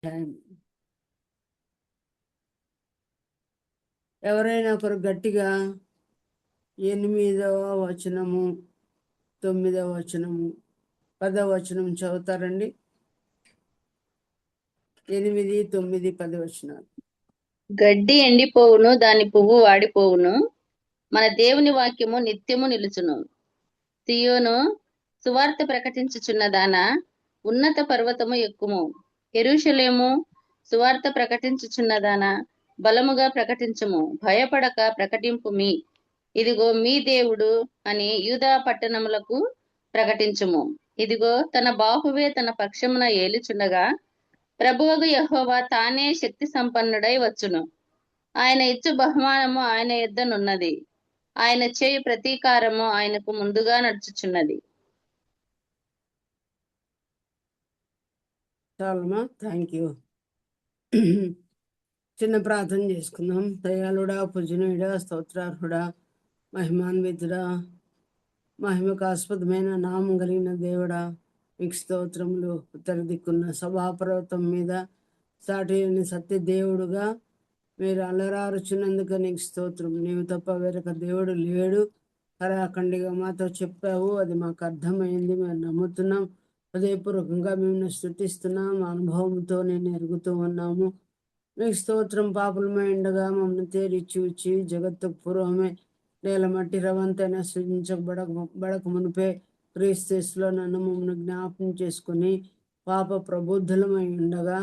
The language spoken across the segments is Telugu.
టైం. ఎవరైనా ఒకరు గట్టిగా 8వ వచనము, 9వ వచనము, 10వ వచనం చదువుతారండి. 8, 9, 10 వచనాలు. గడ్డి ఎండిపోవును, దాని పువ్వు వాడిపోవును, మన దేవుని వాక్యము నిత్యము నిలుచును. సియోను, సువార్త ప్రకటించుచున్నదానా, ఉన్నత పర్వతము ఎక్కుము. యెరూషలేము, సువార్త ప్రకటించుచున్నదానా, బలముగా ప్రకటించుము. భయపడక ప్రకటింపుమి. ఇదిగో మీ దేవుడు అని యూదా పట్టణములకు ప్రకటించుము. ఇదిగో తన బాహువే తన పక్షమున ఏలుచుండగా, ప్రభువగు యెహోవా తానే శక్తి సంపన్నుడై వచ్చును. ఆయన ఇచ్చు బహుమానము ఆయన యొద్దనున్నది. ఆయన చేయు ప్రతీకారము ఆయనకు ముందుగా నడుచుచున్నది. చాలమ్మా, థ్యాంక్ యూ. చిన్న ప్రార్థన చేసుకుందాం. దయాళుడా, పూజనీయుడా, స్తోత్రార్హుడా, మహిమాన్వితుడా, మహిమకు ఆస్పదమైన నామం కలిగిన దేవుడా, మీకు స్తోత్రములు. ఉత్తర దిక్కున్న సభాపర్వతం మీద సాటి సత్య దేవుడుగా మీరు అలరారుచున్నందుకు నీకు స్తోత్రం. నీవు తప్ప వేరొక దేవుడు లేడు. కరాఖండిగా మాతో చెప్పావు, అది మాకు అర్థమైంది, మేము నమ్ముతున్నాం. హృదయపూర్వకంగా మేము స్తుతిస్తున్నాం. అనుభవంతో నేను ఎరుగుతూ ఉన్నాము. మీకు స్తోత్రం. పాపులమై ఉండగా మమ్మల్ని తేరి చూచి జగత్తు పూర్వమే నేల మట్టి రవంతైనా సృజించబడక మునిపే క్రీస్తులో నన్ను మమ్మల్ని జ్ఞాపకం చేసుకుని పాప ప్రబుద్ధులమై ఉండగా,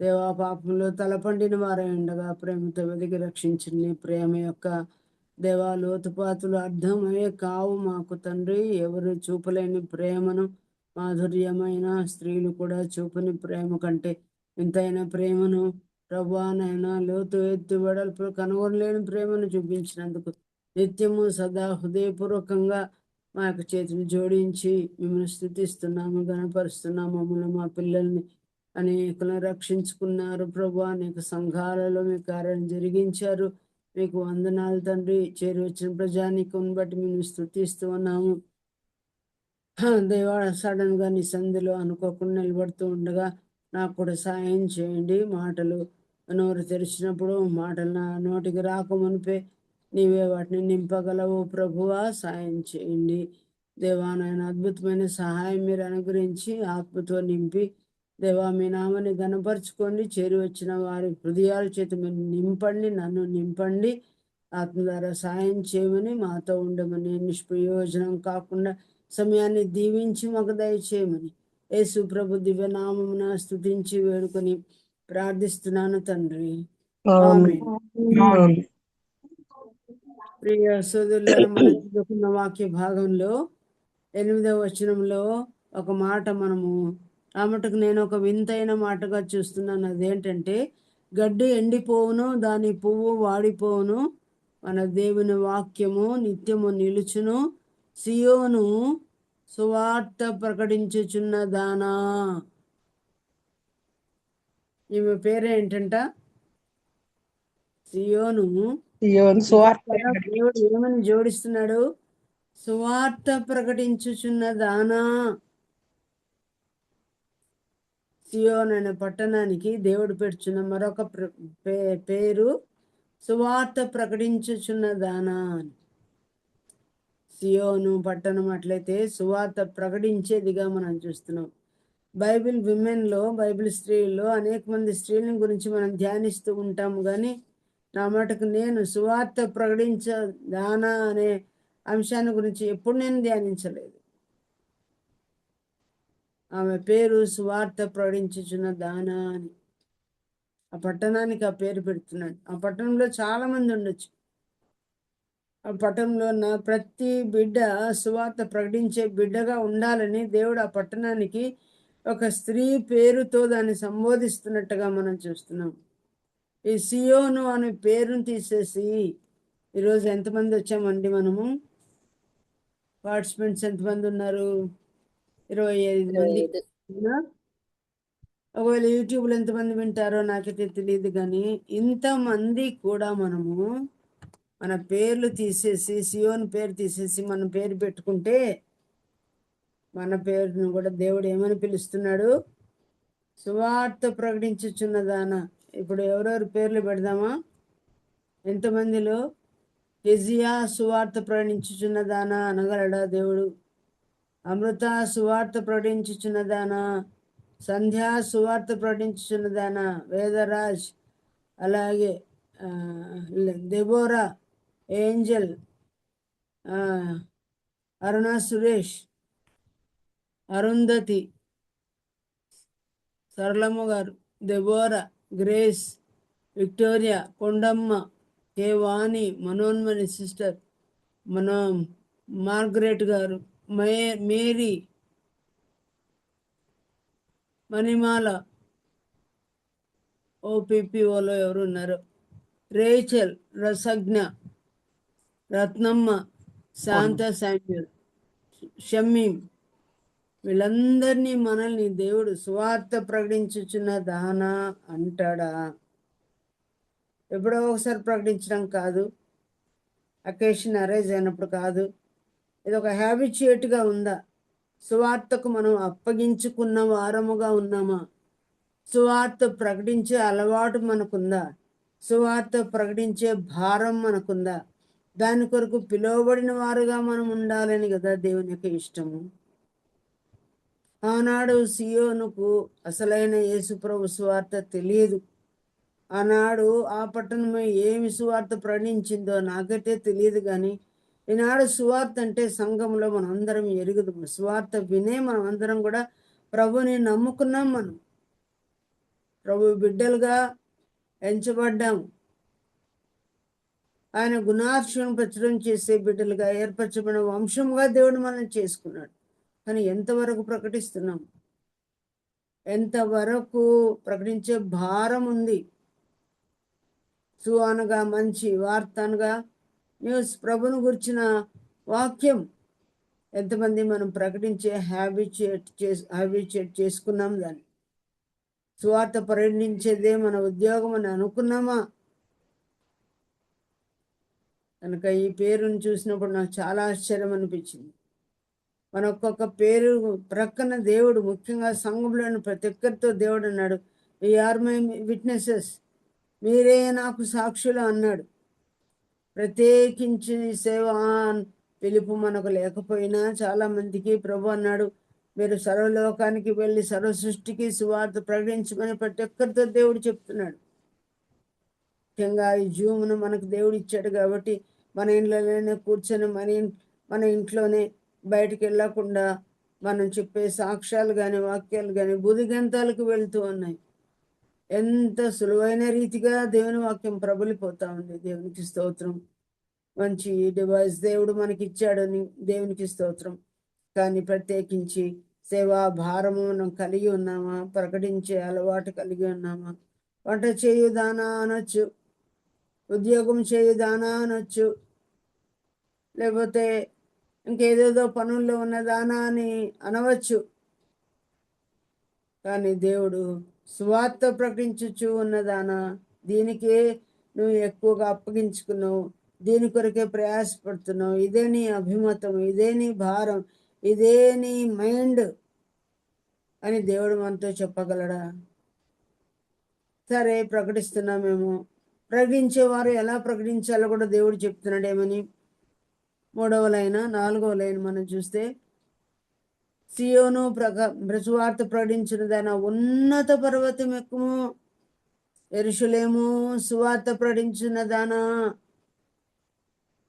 దేవా పాపంలో తలపండిన వారై ఉండగా ప్రేమతో వెలిగి రక్షించిన నీ ప్రేమ యొక్క దేవా లోతుపాతులు అర్థమయ్యే కావు మాకు తండ్రి. ఎవరు చూపలేని ప్రేమను, మాధుర్యమైన స్త్రీలు కూడా చూపని ప్రేమ కంటే ఇంతైన ప్రేమను ప్రభువా నాయన, లోతు ఎత్తు వెడల్పులు కనుగొనలేని ప్రేమను చూపించినందుకు నిత్యము సదా హృదయపూర్వకంగా మా యొక్క చేతులు జోడించి మిమ్మల్ని స్థుతిస్తున్నాము, గణపరుస్తున్నాము. మమ్మల్ని, మా పిల్లల్ని అనేకులను రక్షించుకున్నారు ప్రభువా. అనేక సంఘాలలో మీ కార్యాలు జరిగించారు. మీకు వందనాలు తండ్రి. చేరి వచ్చిన ప్రజానీకం బట్టి మేము స్థుతిస్తూ ఉన్నాము. దేవా, సడన్ గా నీ సంధిలో అనుకోకుండా నిలబడుతూ ఉండగా నాకు కూడా సాయం చేయండి. మాటలు నోరు తెరిచినప్పుడు మాటలు నా నోటికి రాకమునిపే నీవే వాటిని నింపగలవు ప్రభువా. సాయం చేయండి దేవా. నాయన అద్భుతమైన సహాయం మీరు అనుగ్రహించి ఆత్మతో నింపి దేవా మీ నామని గణపరచుకోండి. చేరి వచ్చిన వారి హృదయాల చేత మీరు నింపండి, నన్ను నింపండి. ఆత్మ ద్వారా సాయం చేయమని, మాతో ఉండమని, నిష్ప్రయోజనం కాకుండా సమయాన్ని దీవించి మాకు దయచేయమని యేసు ప్రభు దివ్య నామమున స్తుతించి వేడుకొని ప్రార్థిస్తున్నాను తండ్రి. ఆమేన్. ప్రియ సోదరులారా, మనం చదువుకున్న వాక్య భాగంలో 8వ వచనంలో ఒక మాట మనము ఆ మటుకు నేను ఒక వింతైన మాటగా చూస్తున్నాను. అదేంటంటే, గడ్డి ఎండిపోవును, దాని పువ్వు వాడిపోవును, మన దేవుని వాక్యము నిత్యము నిలుచును. సియోను, సువార్త ప్రకటించుచున్న దానా. ఈమె పేరేంటంట? సియోను. దేవుడు ఏమని జోడిస్తున్నాడు? సువార్త ప్రకటించుచున్న దానా. సియోన్ అనే పట్టణానికి దేవుడు పెడుచున్న మరొక పేరు సువార్త ప్రకటించుచున్న దానా. సియోను పట్టణం అట్లయితే సువార్త ప్రకటించేదిగా మనం చూస్తున్నాం. బైబిల్ విమెన్లో, బైబిల్ స్త్రీల్లో అనేక మంది స్త్రీల గురించి మనం ధ్యానిస్తూ ఉంటాము. కానీ నా మటుకు నేను సువార్త ప్రకటించ దానా అనే అంశాన్ని గురించి ఎప్పుడు నేను ధ్యానించలేదు. ఆమె పేరు సువార్త ప్రకటించుచున్న దానా అని ఆ పట్టణానికి ఆ పేరు పెడుతున్నాడు. ఆ పట్టణంలో చాలా మంది ఉండొచ్చు. ఆ పట్టణంలో నా ప్రతి బిడ్డ సువార్త ప్రకటించే బిడ్డగా ఉండాలని దేవుడు ఆ పట్టణానికి ఒక స్త్రీ పేరుతో దాన్ని సంబోధిస్తున్నట్టుగా మనం చూస్తున్నాం. ఈ సియోను అనే పేరును తీసేసి ఈరోజు ఎంతమంది వచ్చామండి? మనము పార్టిసిపెంట్స్ ఎంతమంది ఉన్నారు? 25 మంది. ఒకవేళ యూట్యూబ్లో ఎంతమంది వింటారో నాకైతే తెలియదు. కానీ ఇంతమంది కూడా మనము మన పేర్లు తీసేసి, సియోన్ పేరు తీసేసి మన పేరు పెట్టుకుంటే మన పేరును కూడా దేవుడు ఏమని పిలుస్తున్నాడు? సువార్త ప్రకటించుచున్నదానా. ఇప్పుడు ఎవరెవరి పేర్లు పెడదామా? ఎంతమందిలో కెజియా సువార్త ప్రకటించుచున్నదానా అనగలడా దేవుడు? అమృత సువార్త ప్రకటించుచున్నదానా? సంధ్యా సువార్త ప్రకటించుచున్నదానా? వేదరాజ్, అలాగే దెబోరా, ఏంజల్, అరుణ సురేష్, అరుంధతి, సరళమ్మ గారు, దెబోరా, గ్రేస్, విక్టోరియా, కొండమ్మ, కే వాణి, మనోన్మణి సిస్టర్, మన మార్గరెట్ గారు, మేరీ, మణిమాల, ఓపీపీఓలో ఎవరు ఉన్నారు, రేచల్, రసజ్ఞ, రత్నమ్మ, శాంత శామ్యుల్, షమ్మీం, వీళ్ళందరినీ మనల్ని దేవుడు సువార్త ప్రకటించుచున్న దానా అంటాడా? ఎప్పుడో ఒకసారి ప్రకటించడం కాదు, అకేషన్ అరేంజ్ అయినప్పుడు కాదు. ఇది ఒక హ్యాబిచుయేట్గా ఉందా? సువార్తకు మనం అప్పగించుకున్న వారముగా ఉన్నామా? సువార్త ప్రకటించే అలవాటు మనకుందా? సువార్త ప్రకటించే భారం మనకుందా? దాని కొరకు పిలువబడిన వారుగా మనం ఉండాలని కదా దేవుని యొక్క ఇష్టము. ఆనాడు సియోనుకు అసలైన యేసుప్రభు సువార్త తెలియదు. ఆనాడు ఆ పట్టణం ఏమి సువార్త ప్రకటించిందో నాకైతే తెలియదు, కానీ ఈనాడు సువార్త అంటే సంఘంలో మనం అందరం ఎరుగుదు. సువార్త వినే మనం అందరం కూడా ప్రభుని నమ్ముకున్నాం. మనం ప్రభు బిడ్డలుగా ఎంచబడ్డాము. ఆయన గుణార్షణను ప్రచురం చేసే బిడ్డలుగా ఏర్పరచబడిన వంశంగా దేవుడు మనం చేసుకున్నాడు. కానీ ఎంతవరకు ప్రకటిస్తున్నాం? ఎంతవరకు ప్రకటించే భారం ఉంది? అనగా మంచి వార్త అనగా న్యూస్, ప్రభును గురించిన వాక్యం ఎంతమంది మనం ప్రకటించే హ్యాబిచుయేట్ చేసుకున్నాం. దాన్ని సువార్త ప్రకటించేదే మన ఉద్యోగం అని అనుకున్నామా? కనుక ఈ పేరును చూసినప్పుడు నాకు చాలా ఆశ్చర్యం అనిపించింది. మన ఒక్కొక్క పేరు ప్రక్కన దేవుడు, ముఖ్యంగా సంఘంలోని ప్రతి ఒక్కరితో దేవుడు అన్నాడు, ఈ ఆర్ మై విట్నెసెస్, మీరే నాకు సాక్షులు అన్నాడు. ప్రత్యేకించి సేవ పిలుపు మనకు లేకపోయినా చాలామందికి ప్రభు అన్నాడు, మీరు సర్వలోకానికి వెళ్ళి సర్వ సృష్టికి సువార్త ప్రకటించమని ప్రతి ఒక్కరితో దేవుడు చెప్తున్నాడు. ముఖ్యంగా ఈ జూమ్ను మనకు దేవుడు ఇచ్చాడు కాబట్టి మన ఇంట్లోనే కూర్చొని మన ఇంట్లోనే బయటికి వెళ్ళకుండా మనం చెప్పే సాక్ష్యాలు కానీ వాక్యాలు కానీ బుధిగంతాలకు వెళ్తూ ఉన్నాయి. ఎంత సులువైన రీతిగా దేవుని వాక్యం ప్రబలిపోతా ఉంది. దేవునికి స్తోత్రం. మంచి డివైస్ దేవుడు మనకి ఇచ్చాడని దేవునికి స్తోత్రం. కానీ ప్రత్యేకించి సేవా భారము మనం కలిగి ఉన్నామా? ప్రకటించే అలవాటు కలిగి ఉన్నామా? వంట చేయుదానా అనొచ్చు, ఉద్యోగం చేయుదానా అనొచ్చు, లేకపోతే ఇంకేదేదో పనుల్లో ఉన్నదానా అని అనవచ్చు. కానీ దేవుడు సువార్త ప్రకటించుచు ఉన్నదానా, దీనికే నువ్వు ఎక్కువగా అప్పగించుకున్నావు, దీని కొరకే ప్రయాసపడుతున్నావు, ఇదే నీ అభిమతం, ఇదే నీ భారం, ఇదే నీ మైండ్ అని దేవుడు మనతో చెప్పగలడా? సరే, ప్రకటిస్తున్నామేమో. ప్రకటించేవారు ఎలా ప్రకటించాలో కూడా దేవుడు చెప్తున్నాడేమని 3వ లైన్ 4వ లైన్ మనం చూస్తే, సియోను సువార్త ప్రకటించినదైన ఉన్నత పర్వతం ఎక్కుము, యెరూషలేము సువార్త ప్రకటించినదానా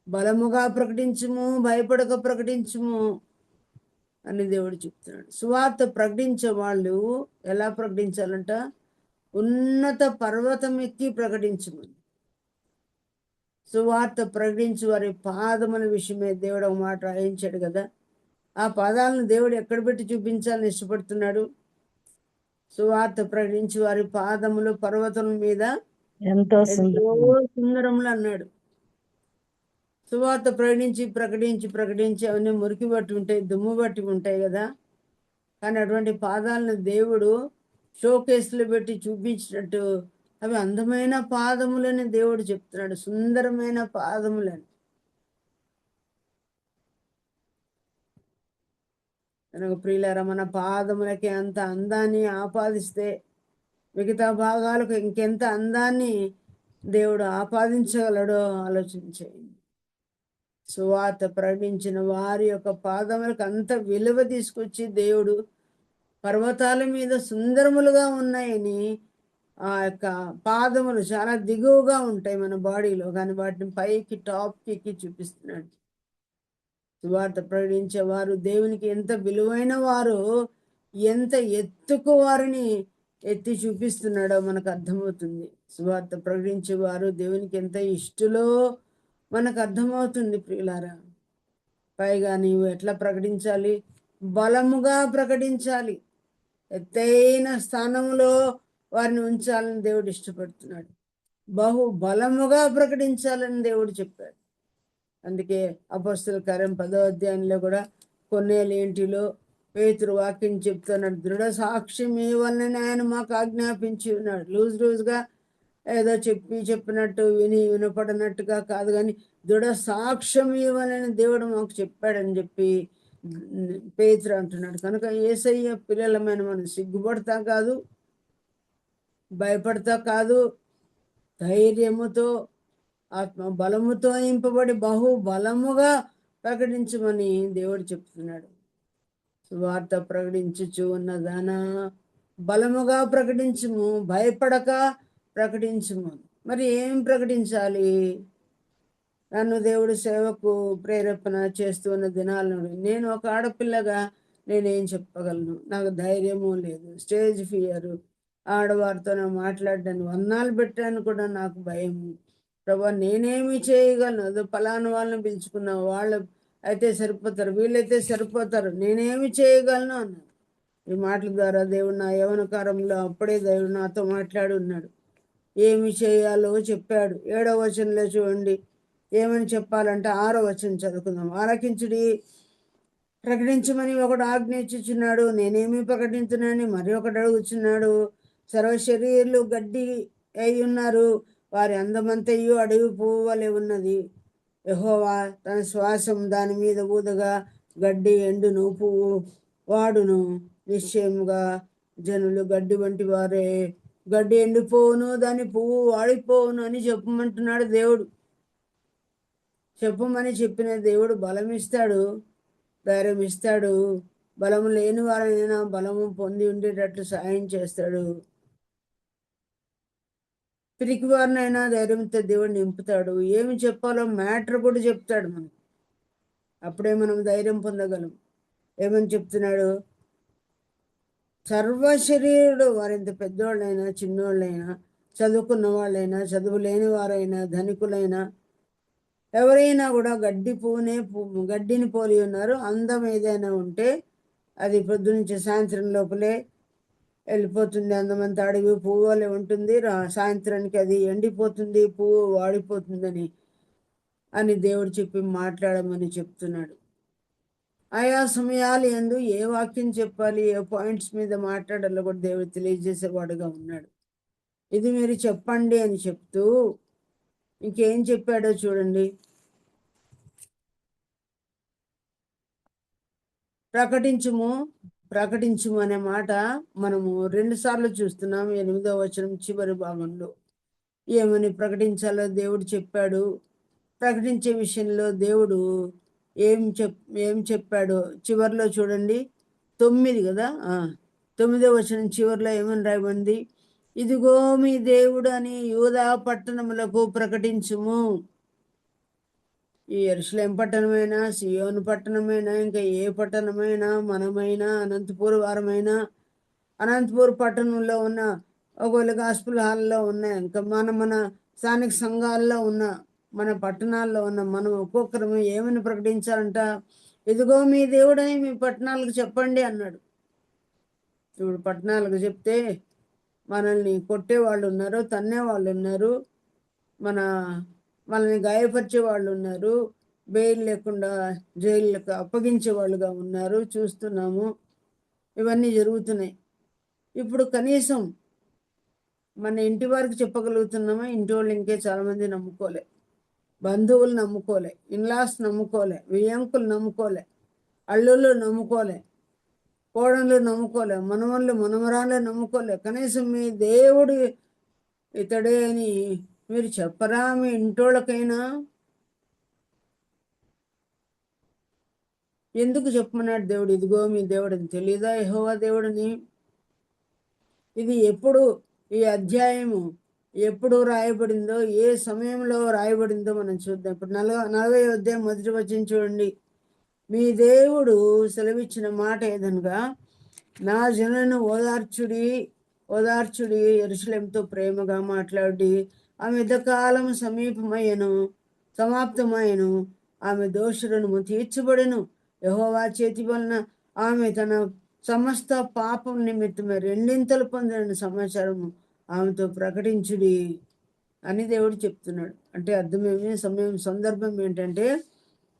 బలముగా ప్రకటించుము, భయపడక ప్రకటించుము అని దేవుడు చెప్తున్నాడు. సువార్త ప్రకటించే వాళ్ళు ఎలా ప్రకటించాలంట? ఉన్నత పర్వతం ఎక్కి ప్రకటించమని. సువార్త ప్రకటించి వారి పాదముల విషయమే దేవుడు ఒక మాట రాయించాడు కదా. ఆ పాదాలను దేవుడు ఎక్కడ పెట్టి చూపించాలని ఇష్టపడుతున్నాడు? సువార్త ప్రకటించి వారి పాదములు పర్వతం మీద ఎంతో సుందరములు అన్నాడు. సువార్త ప్రకటించి అవన్నీ మురికి బట్టి ఉంటాయి, దుమ్ము బట్టి ఉంటాయి కదా. కానీ అటువంటి పాదాలను దేవుడు షోకేస్లో పెట్టి చూపించినట్టు అవి అందమైన పాదములని దేవుడు చెప్తున్నాడు, సుందరమైన పాదములని. కనుక ప్రియులారా, మన పాదములకి అంత అందాన్ని ఆపాదిస్తే మిగతా భాగాలకు ఇంకెంత అందాన్ని దేవుడు ఆపాదించగలడో ఆలోచించేయండి. సువార్త ప్రకటించిన వారి యొక్క పాదములకు అంత విలువ తీసుకొచ్చి దేవుడు పర్వతాల మీద సుందరములుగా ఉన్నాయని, ఆ యొక్క పాదములు చాలా దిగువగా ఉంటాయి మన బాడీలో, కానీ వాటిని పైకి టాప్కి ఎక్కి చూపిస్తున్నాడు. సువార్త ప్రకటించే వారు దేవునికి ఎంత విలువైన వారో, ఎంత ఎత్తుకు వారిని ఎత్తి చూపిస్తున్నాడో మనకు అర్థమవుతుంది. సువార్త ప్రకటించే వారు దేవునికి ఎంత ఇష్టలో మనకు అర్థమవుతుంది ప్రియులారా. పైగా నీవు ఎట్లా ప్రకటించాలి? బలముగా ప్రకటించాలి. ఎత్తైన స్థానంలో వారిని ఉంచాలని దేవుడు ఇష్టపడుతున్నాడు. బహు బలముగా ప్రకటించాలని దేవుడు చెప్పాడు. అందుకే అపొస్తలుల కార్యం 10వ అధ్యాయంలో కూడా కొన్నేళ్ళ పేతురు వాక్యం చెప్తున్నాడు. దృఢ సాక్ష్యం ఇవ్వాలని ఆయన మాకు ఆజ్ఞాపించి ఉన్నాడు. లూజ్గా ఏదో చెప్పినట్టు వినపడినట్టుగా కాదు, కానీ దృఢ సాక్ష్యం ఇవ్వాలని దేవుడు మాకు చెప్పాడని చెప్పి పేతురు అంటున్నాడు. కనుక యేసయ్య పిల్లలమైన మనం సిగ్గుపడతా కాదు, భయపడతా కాదు, ధైర్యముతో ఆత్మ బలముతో నింపబడి బహు బలముగా ప్రకటించమని దేవుడు చెప్తున్నాడు. సువార్త ప్రకటించుచు ఉన్నదానా బలముగా ప్రకటించుము, భయపడక ప్రకటించుము. మరి ఏం ప్రకటించాలి? నన్ను దేవుడు సేవకు ప్రేరేపణ చేస్తున్న దినాలను నేను ఒక ఆడపిల్లగా నేనేం చెప్పగలను? నాకు ధైర్యము లేదు, స్టేజ్ ఫియరు, ఆడవారితో మాట్లాడడానికి వర్ణాలు పెట్టాను కూడా నాకు భయము. ప్రభా, నేనేమి చేయగలను? అదో పలానా వాళ్ళని పిలుచుకున్నా, వాళ్ళు అయితే సరిపోతారు, వీళ్ళైతే సరిపోతారు, నేనేమి చేయగలను అన్నాడు. ఈ మాటల ద్వారా దేవుడు నా యవనకాలంలో అప్పుడే దేవుడు నాతో మాట్లాడి ఉన్నాడు. ఏమి చేయాలో చెప్పాడు. 7వ వచనంలో చూడండి ఏమని చెప్పాలంటే, 6వ వచనం చదువుకుందాం. ఆలకించుడి, ప్రకటించమని ఒకడు ఆజ్ఞ ఇచ్చుచున్నాడు, నేనేమి ప్రకటించునని మరి ఒకడు అడుగుచున్నాడు. సర్వశరీరులు గడ్డి అయి ఉన్నారు, వారి అందమంతయు అడవి పువ్వు వలె ఉన్నది. యెహోవా తన శ్వాసం దాని మీద ఊదగా గడ్డి ఎండును, పువ్వు వాడును. నిశ్చయముగా జనులు గడ్డి వంటి వారే, గడ్డి ఎండిపోవును, దాని పువ్వు వాడిపోవును అని చెప్పమంటున్నాడు దేవుడు. చెప్పమని చెప్పిన దేవుడు బలం ఇస్తాడు, ధైర్యం ఇస్తాడు. బలము లేని వారైనా బలము పొంది ఉండేటట్లు సాయం చేస్తాడు. పిరికి వారినైనా ధైర్యంతో దేవుడు నింపుతాడు. ఏమి చెప్పాలో మ్యాటర్ కూడా చెప్తాడు మనకు. అప్పుడే మనం ధైర్యం పొందగలం. ఏమని చెప్తున్నాడు? సర్వ శరీరుడు, వారింత పెద్దోళ్ళైనా చిన్నోళ్ళైనా, చదువుకున్న వాళ్ళైనా చదువు లేని వారైనా ధనికులైనా ఎవరైనా కూడా గడ్డిని పోలి ఉన్నారు. అందం ఏదైనా ఉంటే అది పొద్దునుంచి సాయంత్రం లోపలే వెళ్ళిపోతుంది. అందమంతా అడవి పువ్వు వలె ఉంటుంది, సాయంత్రానికి అది ఎండిపోతుంది, పువ్వు వాడిపోతుందని దేవుడు చెప్పి మాట్లాడమని చెప్తున్నాడు. ఆయా సమయాలు యందు ఏ వాక్యం చెప్పాలి, ఏ పాయింట్స్ మీద మాట్లాడాలో కూడా దేవుడు తెలియజేసేవాడుగా ఉన్నాడు. ఇది మీరు చెప్పండి అని చెప్తూ ఇంకేం చెప్పాడో చూడండి. ప్రకటించుము అనే మాట మనము 2 సార్లు చూస్తున్నాము. 8వ వచనం చివరి భాగంలో ఏమని ప్రకటించాలో దేవుడు చెప్పాడు. ప్రకటించే విషయంలో దేవుడు ఏం చెప్పాడో చివరిలో చూడండి. 9 కదా, 9వ వచనం చివరిలో ఏమని రాయబడింది? ఇదిగో మీ దేవుడు అని యూదా పట్టణములకు ప్రకటించుము. ఈ యెరూషలేం పట్టణమైనా, సియోను పట్టణమైనా, ఇంకా ఏ పట్టణమైనా, మనమైనా, అనంతపూర్ వారమైనా, అనంతపూర్ పట్టణంలో ఉన్న ఒకవేళ గాస్పుల్ హాల్లో ఉన్న, ఇంకా మన స్థానిక సంఘాల్లో ఉన్న, మన పట్టణాల్లో ఉన్న మనం ఒక్కొక్కరము ఏమని ప్రకటించాలంట? ఇదిగో మీ దేవుడని మీ పట్టణాలకు చెప్పండి అన్నాడు. ఇప్పుడు పట్టణాలకు చెప్తే మనల్ని కొట్టేవాళ్ళు ఉన్నారు, తన్నేవాళ్ళు ఉన్నారు, మనల్ని గాయపరిచే వాళ్ళు ఉన్నారు, బెయిల్ లేకుండా జైళ్ళకు అప్పగించే వాళ్ళుగా ఉన్నారు, చూస్తున్నాము. ఇవన్నీ జరుగుతున్నాయి. ఇప్పుడు కనీసం మన ఇంటి వారికి చెప్పగలుగుతున్నామా? ఇంటి వాళ్ళు ఇంకే చాలామంది నమ్ముకోలే, బంధువులు నమ్ముకోలే, ఇన్లాస్ నమ్ముకోలే, వియ్యంకులు నమ్ముకోలే, అల్లుళ్ళు నమ్ముకోలే. కోడళ్ళు నమ్ముకోలే, మనవళ్ళు మనమరాలే నమ్ముకోలే. కనీసం మీ దేవుడు ఇతడే అని మీరు చెప్పరా మీ ఇంటోళ్ళకైనా? ఎందుకు చెప్పమన్నాడు దేవుడు? ఇదిగో మీ దేవుడని తెలీదా యెహోవా దేవుడని? ఇది ఎప్పుడు, ఈ అధ్యాయము ఎప్పుడు రాయబడిందో, ఏ సమయంలో రాయబడిందో మనం చూద్దాం. ఇప్పుడు 40వ అధ్యాయం మొదటి వచనం చూడండి. మీ దేవుడు సెలవిచ్చిన మాట ఏదనగా, నా జనులను ఓదార్చుడి యెరూషలేముతో ప్రేమగా మాట్లాడి, ఆమె యుద్ధకాలం సమాప్తమయ్యను, ఆమె దోషులను తీర్చబడెను. యెహోవా చేతి వలన ఆమె తన సమస్త పాపం నిమిత్తమే రెండింతలు పొందిన సమాచారం ఆమెతో ప్రకటించుడి అని దేవుడు చెప్తున్నాడు. అంటే అర్థమేమి, సందర్భం ఏంటంటే,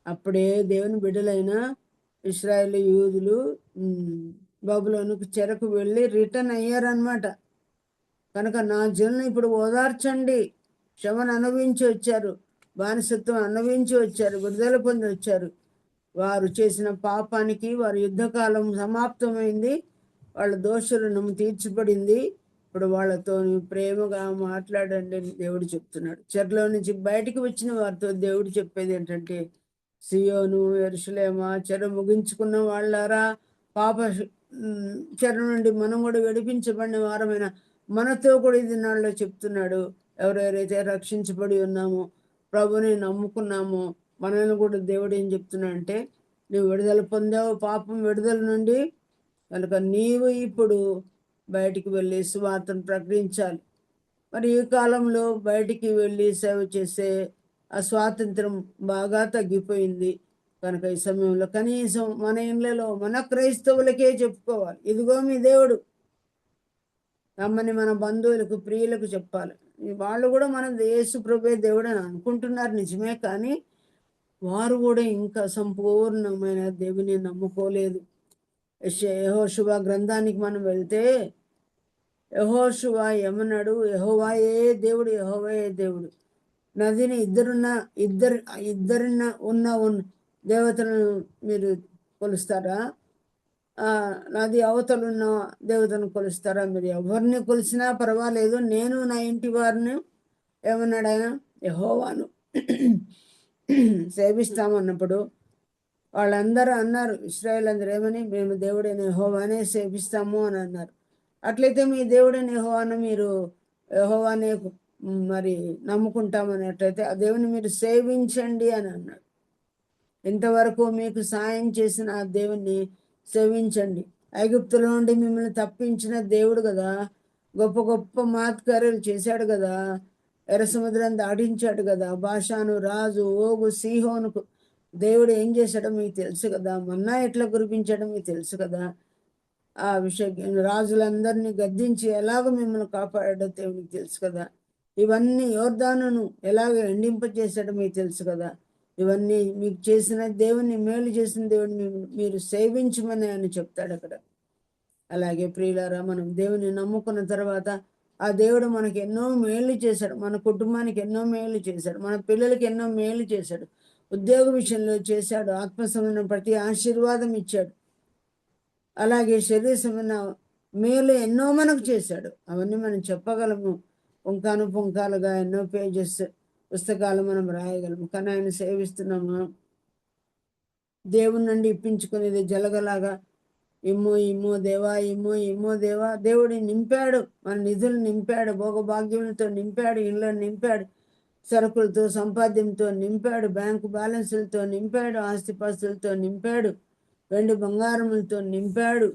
అప్పుడే దేవుని బిడ్డలైన ఇశ్రాయేలు యూదులు బబులోనుకు చెరకు వెళ్ళి రిటర్న్ అయ్యారనమాట. కనుక నా జనులను ఇప్పుడు ఓదార్చండి. క్షమను అనుభవించి వచ్చారు, బానిసత్వం అనుభవించి వచ్చారు, విడుదల పొంది వచ్చారు. వారు చేసిన పాపానికి వారి యుద్ధకాలం సమాప్తమైంది, వాళ్ళ దోషులను తీర్చిపడింది. ఇప్పుడు వాళ్ళతో ప్రేమగా మాట్లాడండి అని దేవుడు చెప్తున్నాడు. చెరలో నుంచి బయటికి వచ్చిన వారితో దేవుడు చెప్పేది ఏంటంటే, సియోను యెరూషలేమా, చెర ముగించుకున్న వాళ్ళారా, పాప చెర నుండి మనం కూడా విడిపించబడిన వారమైన మనతో కూడా ఇది నాళ్ళలో చెప్తున్నాడు. ఎవరెవరైతే రక్షించబడి ఉన్నామో, ప్రభుని నమ్ముకున్నామో, మనల్ని కూడా దేవుడు ఏం చెప్తున్నాడు అంటే, నువ్వు విడుదల పొందావు పాపం విడుదల నుండి, కనుక నీవు ఇప్పుడు బయటికి వెళ్ళి సువార్తను ప్రకటించాలి. మరి ఈ కాలంలో బయటికి వెళ్ళి సేవ చేసే ఆ స్వాతంత్రం బాగా తగ్గిపోయింది. కనుక ఈ సమయంలో కనీసం మన ఇళ్ళలో మన క్రైస్తవులకే చెప్పుకోవాలి, ఇదిగో మీ దేవుడు. రమ్మని మన బంధువులకు ప్రియులకు చెప్పాలి. వాళ్ళు కూడా మన యేసు ప్రభువే దేవుడు అని అనుకుంటున్నారు, నిజమే. కానీ వారు కూడా ఇంకా సంపూర్ణమైన దేవుని నమ్ముకోలేదు. యెహోషువ గ్రంథానికి మనం వెళ్తే, యెహోషువ ఏమన్నాడు? యెహోవాయే దేవుడు, యెహోవాయే దేవుడు. నదిని ఇద్దరిన ఉన్న దేవతలను మీరు కొలుస్తారా? నది అవతలున్న దేవతను కొలుస్తారా? మీరు ఎవరిని కొలిసినా పర్వాలేదు, నేను నా ఇంటి వారిని ఏమన్నాడు ఆయన? యెహోవాను సేవిస్తామన్నప్పుడు వాళ్ళందరూ అన్నారు, ఇశ్రాయేల్ అందరూ ఏమని? మేము దేవుడైన యెహోవానే సేవిస్తాము అని అన్నారు. అట్లయితే మీ దేవుడైన యెహోవాను మీరు యెహోవానే మరి నమ్ముకుంటామన్నట్లయితే ఆ దేవుని మీరు సేవించండి అని అన్నాడు. ఇంతవరకు మీకు సాయం చేసిన ఆ దేవుణ్ణి సేవించండి. ఐగుప్తులో నుండి మిమ్మల్ని తప్పించిన దేవుడు కదా, గొప్ప గొప్ప మహత్కార్యాలు చేశాడు కదా, ఎర్ర సముద్రం దాటించాడు కదా, బాషాను రాజు ఓగు సీహోనుకు దేవుడు ఏం చేశాడో మీకు తెలుసు కదా, మన్నా ఎట్లా కురిపించాడో మీకు తెలుసు కదా, ఆ విషయం రాజులందరినీ గద్దించి ఎలాగో మిమ్మల్ని కాపాడాడో దేవునికి తెలుసు కదా, ఇవన్నీ యోర్దానును ఎలాగ ఎండింపజేశాడో మీకు తెలుసు కదా, ఇవన్నీ మీకు చేసిన దేవుని, మేలు చేసిన దేవుని మీరు సేవించమని ఆయన చెప్తాడు అక్కడ. అలాగే ప్రియులారా, మనం దేవుని నమ్ముకున్న తర్వాత ఆ దేవుడు మనకి ఎన్నో మేలు చేశాడు, మన కుటుంబానికి ఎన్నో మేలు చేశాడు, మన పిల్లలకి ఎన్నో మేలు చేశాడు, ఉద్యోగ విషయంలో చేశాడు, ఆత్మసమైన ప్రతి ఆశీర్వాదం ఇచ్చాడు. అలాగే శరీరమైన మేలు ఎన్నో మనకు చేశాడు. అవన్నీ మనం చెప్పగలము, పుంకాలుగా ఎన్నో పేజెస్ పుస్తకాలు మనం రాయగలము. కానీ ఆయన సేవిస్తున్నాము, దేవుని నుండి ఇప్పించుకునేది జలగలాగా ఇమ్ము దేవా. దేవుడు నింపాడు, మన నిధులు నింపాడు, భోగభాగ్యములతో నింపాడు, ఇళ్ళను నింపాడు, సరుకులతో సంపాద్యంతో నింపాడు, బ్యాంకు బ్యాలెన్సులతో నింపాడు, ఆస్తిపాస్తులతో నింపాడు, వెండి బంగారములతో నింపాడు.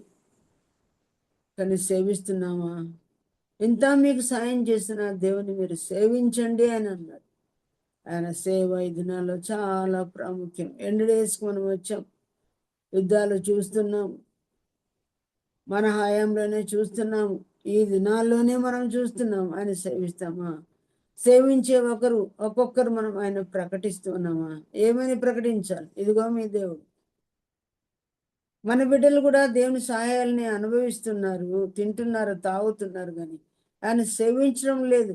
కానీ సేవిస్తున్నామా? ఇంత మీకు సాయం చేసిన దేవుని మీరు సేవించండి అని అన్నాడు. ఆయన సేవ ఈ దినాల్లో చాలా ప్రాముఖ్యం. ఎండ్ డేస్కి మనం వచ్చాం, యుద్ధాలు చూస్తున్నాం, మన హయాంలోనే చూస్తున్నాము, ఈ దినాల్లోనే మనం చూస్తున్నాం. ఆయన సేవిస్తామా? సేవించే ఒక్కొక్కరు మనం ఆయన ప్రకటిస్తున్నామా? ఏమని ప్రకటించాలి? ఇదిగో మీ దేవుడు. మన బిడ్డలు కూడా దేవుని సహాయాలని అనుభవిస్తున్నారు, తింటున్నారు, తాగుతున్నారు, కానీ ఆయన సేవించడం లేదు.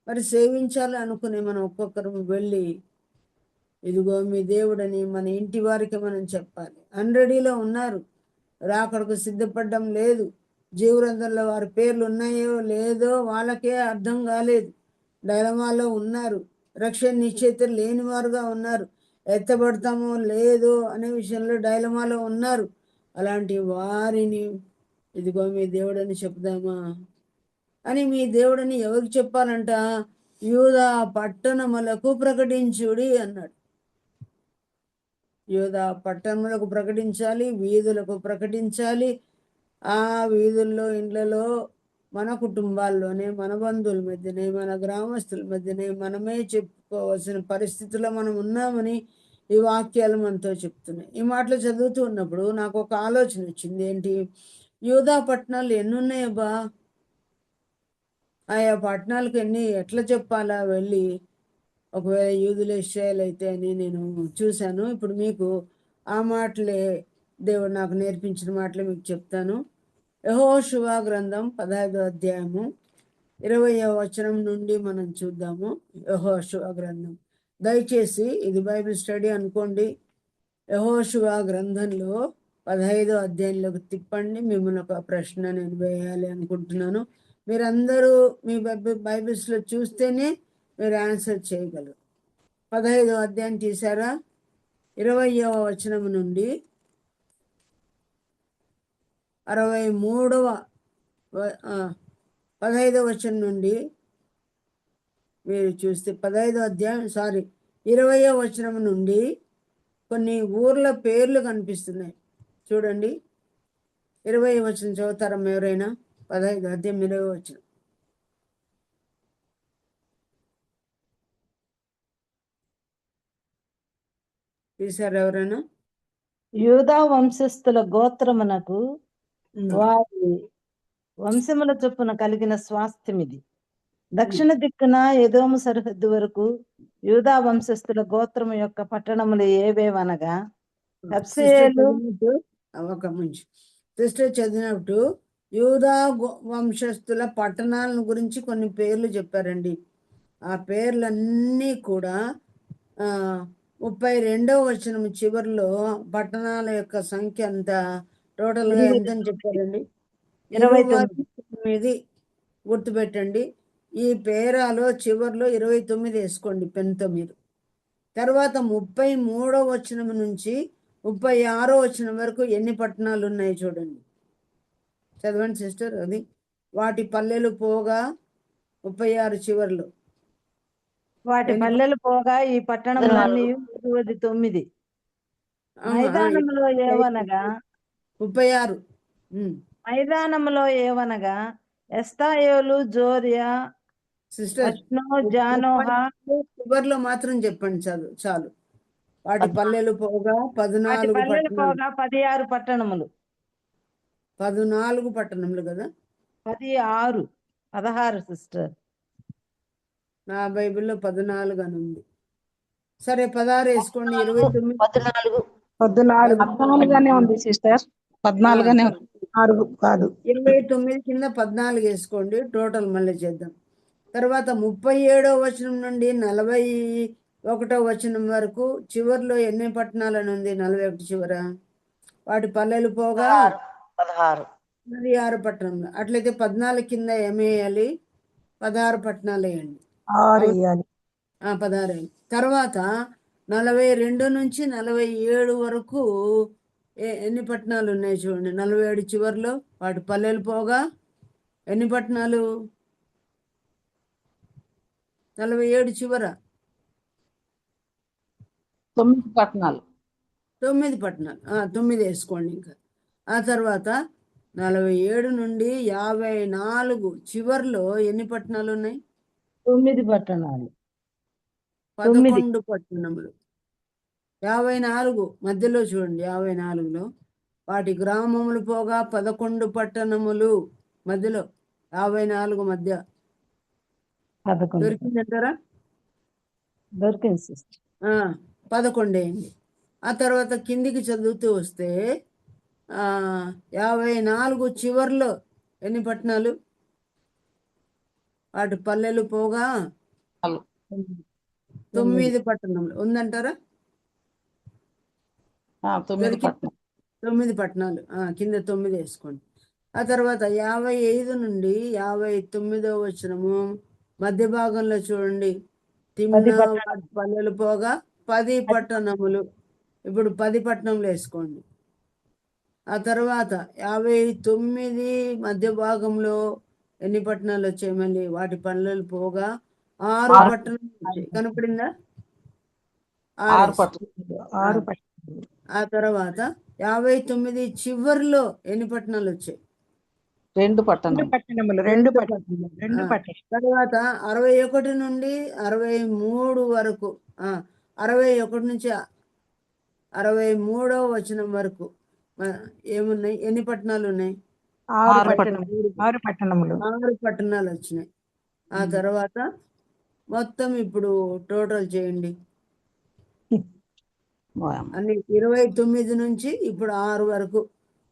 మరి సేవించాలి అనుకునే మనం ఒక్కొక్కరు వెళ్ళి ఇదిగో మీ దేవుడని మన ఇంటి వారికి మనం చెప్పాలి. 100లో ఉన్నారు, రాకడకు సిద్ధపడడం లేదు. జీవగ్రంథంలో వారి పేర్లు ఉన్నాయో లేదో వాళ్ళకే అర్థం కాలేదు. డైలమాలో ఉన్నారు. రక్షణ నిశ్చయిత లేని వారుగా ఉన్నారు. ఎత్తబడతామో లేదో అనే విషయంలో డైలమాలో ఉన్నారు. అలాంటి వారిని ఇదిగో మీ దేవుడని చెప్దామా అని మీ దేవుడని ఎవరికి చెప్పాలంట? యూదా పట్టణములకు ప్రకటించుడి అన్నాడు. యూదా పట్టణములకు ప్రకటించాలి, వీధులకు ప్రకటించాలి. ఆ వీధుల్లో, ఇండ్లలో, మన కుటుంబాల్లోనే, మన బంధువుల మధ్యనే, మన గ్రామస్తుల మధ్యనే మనమే చెప్పుకోవాల్సిన పరిస్థితుల్లో మనం ఉన్నామని ఈ వాక్యాలు మనతో చెప్తున్నాయి. ఈ మాటలు చదువుతూ ఉన్నప్పుడు నాకు ఒక ఆలోచన వచ్చింది. ఏంటి? యూదా పట్టణాలు ఎన్ని ఉన్నాయబ్బా? ఆయా పట్టణాలకు ఎట్లా చెప్పాలా వెళ్ళి? ఒకవేళ యూదులు ఇశ్రాయేలు అయితే అని నేను చూశాను. ఇప్పుడు మీకు ఆ మాటలే, దేవుడు నాకు నేర్పించిన మాటలే మీకు చెప్తాను. యెహోషువ గ్రంథం 15వ అధ్యాయము 20వ వచనం నుండి మనం చూద్దాము. యెహోషువ గ్రంథం, దయచేసి ఇది బైబిల్ స్టడీ అనుకోండి. యెహోషువ గ్రంథంలో 15వ అధ్యాయంలోకి తిప్పండి. మిమ్మల్ని ఒక ప్రశ్న నేను వేయాలి అనుకుంటున్నాను. మీరందరూ మీ బైబిల్స్లో చూస్తేనే మీరు ఆన్సర్ చేయగలరు. 15వ అధ్యాయం తీశారా? 20వ వచనం నుండి 15వ వచనం నుండి మీరు చూస్తే 15వ అధ్యాయం 20వ వచనం నుండి కొన్ని ఊర్ల పేర్లు కనిపిస్తున్నాయి. చూడండి, 20వ వచనం చదువుతారా ఎవరైనా? 15వ అధ్యాయం 20వ వచనం. తీశారు ఎవరైనా? యూదా వంశస్థుల గోత్రమునకు వారి వంశముల చొప్పున కలిగిన స్వాస్థ్యం ఇది. దక్షిణ దిక్కున ఎదోము సరిహద్దు వరకు యూదా వంశస్థుల గోత్రము యొక్క పట్టణములు ఏవేవనగా, సిస్టర్ చదివినట్టు యూదా వంశస్థుల పట్టణాలను గురించి కొన్ని పేర్లు చెప్పారండి. ఆ పేర్లన్నీ కూడా 32వ వచనం చివరిలో పట్టణాల యొక్క సంఖ్య అంతా టోటల్గా ఎంతని చెప్పారండి? 29. గుర్తుపెట్టండి. ఈ పేరాలో చివరిలో 29 వేసుకోండి పెన్తో మీరు. తర్వాత 33వ వచనం నుంచి 36వ వచనం వరకు ఎన్ని పట్టణాలు ఉన్నాయి చూడండి. చదవండి సిస్టర్. అది వాటి పల్లెలు పోగా 36 చివరిలో వాటి పల్లెలు పోగా ఈ పట్టణములన్నీ 9. మైదానంలో ఏవనగా 36. మైదానంలో ఏవనగా ఎస్తాయోలు, జోరియా, సిస్టర్ జానోహా. చివరిలో మాత్రం చెప్పండి చాలు. వాటి పల్లెలు పోగా 14 పట్టణములు. 14 పట్టణములు కదా? 16 సిస్టర్. నా బైబిల్లో 14 అని ఉంది. సరే 16 వేసుకోండి. 29 14 ఉంది సిస్టర్. 14 కాదు. 29 కింద 14 వేసుకోండి. టోటల్ మళ్ళీ చేద్దాం. తర్వాత 37వ వచనం నుండి 41వ వచనం వరకు చివరిలో ఎన్ని పట్టణాలని ఉంది? 41 చివర వాటి పల్లెలు పోగా 16 పట్టణంలో. అట్లయితే 14 కింద ఏమేయాలి? 16 పట్టణాలు వేయండి. 16. తర్వాత 42 నుంచి 47 వరకు ఎన్ని పట్టణాలు ఉన్నాయి చూడండి. 47 చివరిలో వాటి పల్లెలు పోగా ఎన్ని పట్టణాలు? 47 చివర 9 పట్టణాలు. 9 పట్టణాలు. 9 వేసుకోండి. ఇంకా ఆ తర్వాత 47 నుండి 54 చివరిలో ఎన్ని పట్టణాలు ఉన్నాయి? 9 పట్టణాలు. 11 పట్టణములు. 54 మధ్యలో చూడండి. 54లో వాటి గ్రామములు పోగా 11 పట్టణములు. మధ్యలో 54 మధ్య దొరికిందంటారా? దొరికింది సిస్టర్. 11 వేయండి. ఆ తర్వాత కిందికి చదువుతూ వస్తే 54 చివరిలో ఎన్ని పట్టణాలు? వాటి పల్లెలు పోగా 9 పట్టణంలో ఉందంటారా? 9 పట్టణం. 9 పట్టణాలు కింద 9 వేసుకోండి. ఆ తర్వాత 55 నుండి 59వ వచనము మధ్య భాగంలో చూడండి. తిమ్నా వాటి పల్లెలు పోగా 10 పట్టణములు. ఇప్పుడు 10 పట్టణములు వేసుకోండి. ఆ తర్వాత 59 మధ్య భాగంలో ఎన్ని పట్టణాలు వచ్చాయి? మళ్ళీ వాటి పల్లెలు పోగా 6 పట్టణాలు వచ్చాయి. కనపడిందా? 6 6. పట్టణాలు. ఆ తర్వాత 59 చివరిలో ఎన్ని పట్టణాలు వచ్చాయి? 2 పట్టణాలు. 2 పట్టణాలు. తర్వాత 61 నుండి 63 వరకు 61 నుంచి 63వ వచనం వరకు ఏమున్నాయి? ఎన్ని పట్టణాలు ఉన్నాయి? 6 పట్టణములు. 6 పట్టణాలు వచ్చినాయి. ఆ తర్వాత మొత్తం ఇప్పుడు టోటల్ చేయండి. అన్ని 29 నుంచి ఇప్పుడు 6 వరకు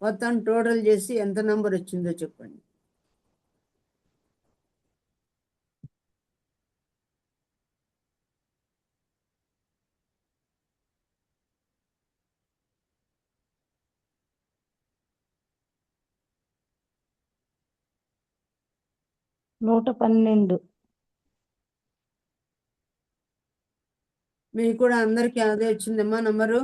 మొత్తం టోటల్ చేసి ఎంత నంబర్ వచ్చిందో చెప్పండి. నూట 12. మీకు కూడా అందరికి అదే వచ్చిందమ్మా నంబరు?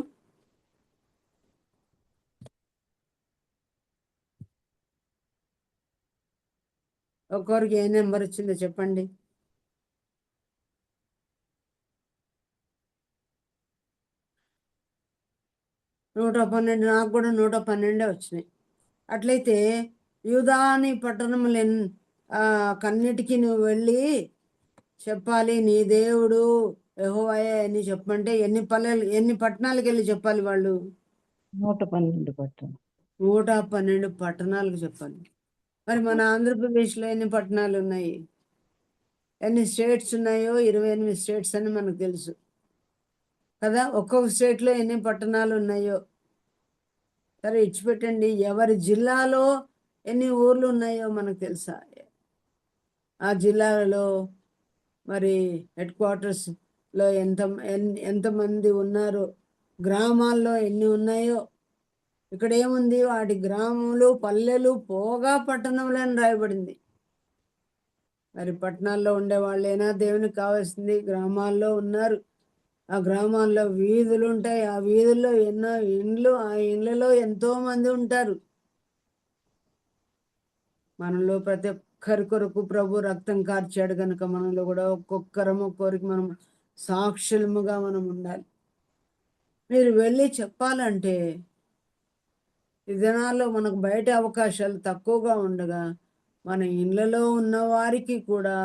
ఒక్కొక్కరికి ఏ నెంబర్ వచ్చిందో చెప్పండి. నూట 12. నాకు కూడా 112 వచ్చినాయి. అట్లయితే యూదాని పట్టణములు కన్నిటికీ నువ్వు వెళ్ళి చెప్పాలి, నీ దేవుడు యెహోవాయే అని చెప్పంటే ఎన్ని పట్టణాలకు వెళ్ళి చెప్పాలి వాళ్ళు? 112 పట్టణం. 112 పట్టణాలకు చెప్పాలి. మరి మన ఆంధ్రప్రదేశ్లో ఎన్ని పట్టణాలు ఉన్నాయి? ఎన్ని స్టేట్స్ ఉన్నాయో? 28 స్టేట్స్ అని మనకు తెలుసు కదా. ఒక్కొక్క స్టేట్లో ఎన్ని పట్టణాలు ఉన్నాయో సరే ఇచ్చిపెట్టండి. ఎవరి జిల్లాలో ఎన్ని ఊర్లు ఉన్నాయో మనకు తెలుసా? ఆ జిల్లాలలో మరి హెడ్ క్వార్టర్స్లో ఎంతమంది ఉన్నారో, గ్రామాల్లో ఎన్ని ఉన్నాయో. ఇక్కడ ఏముంది? వాటి గ్రామములు పల్లెలు పోగా పట్టణములు అని రాయబడింది. మరి పట్టణాల్లో ఉండే వాళ్ళైనా దేవునికి కావాల్సింది గ్రామాల్లో ఉన్నారు. ఆ గ్రామాల్లో వీధులు ఉంటాయి. ఆ వీధుల్లో ఎన్నో ఇండ్లు, ఆ ఇండ్లలో ఎంతో మంది ఉంటారు. మనలో ప్రతి ఒక్కరి కొరకు ప్రభు రక్తం కార్చాడు కనుక మనలో కూడా ఒక్కొక్కరికి మనం సాక్షులముగా మనం ఉండాలి. మీరు వెళ్ళి చెప్పాలంటే ఈ దినాల్లో మనకు బయట అవకాశాలు తక్కువగా ఉండగా మన ఇళ్ళలో ఉన్న వారికి కూడా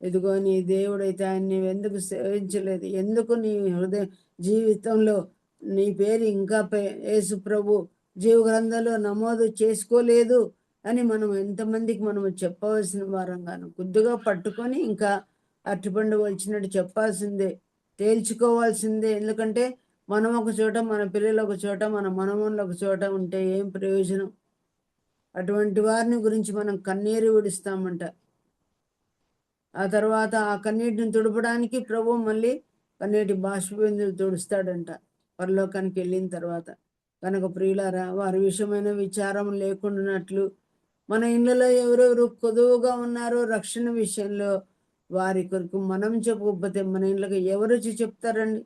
ఇదిగో నీ దేవుడైతే ఆయన నీవెందుకు సేవించలేదు, ఎందుకు నీ హృదయ జీవితంలో నీ పేరు ఇంకా యేసు ప్రభు జీవ గ్రంథంలో నమోదు చేసుకోలేదు అని మనం ఎంతమందికి మనము చెప్పవలసిన వారంగాను కొద్దిగా పట్టుకొని ఇంకా అరటిపండు వచ్చినట్టు చెప్పాల్సిందే, తేల్చుకోవాల్సిందే. ఎందుకంటే మనం ఒక చోట, మన పిల్లలు ఒక చోట, మన మనమూళ్ళు ఒక చోట ఉంటే ఏం ప్రయోజనం? అటువంటి వారిని గురించి మనం కన్నీరు విడుస్తామంట. ఆ తర్వాత ఆ కన్నీటిని తుడపడానికి ప్రభు మళ్ళీ కన్నీటి బాష్పబిందులు తుడుస్తాడంట పరలోకానికి వెళ్ళిన తర్వాత. కనుక ప్రియులారా, వారి విషయమైన విచారం లేకుండానట్లు మన ఇళ్ళలో ఎవరెవరు కొదువుగా ఉన్నారో రక్షణ విషయంలో వారి కొరకు మనం చెప్పకపోతే మన ఇళ్ళకి ఎవరు వచ్చి చెప్తారండి?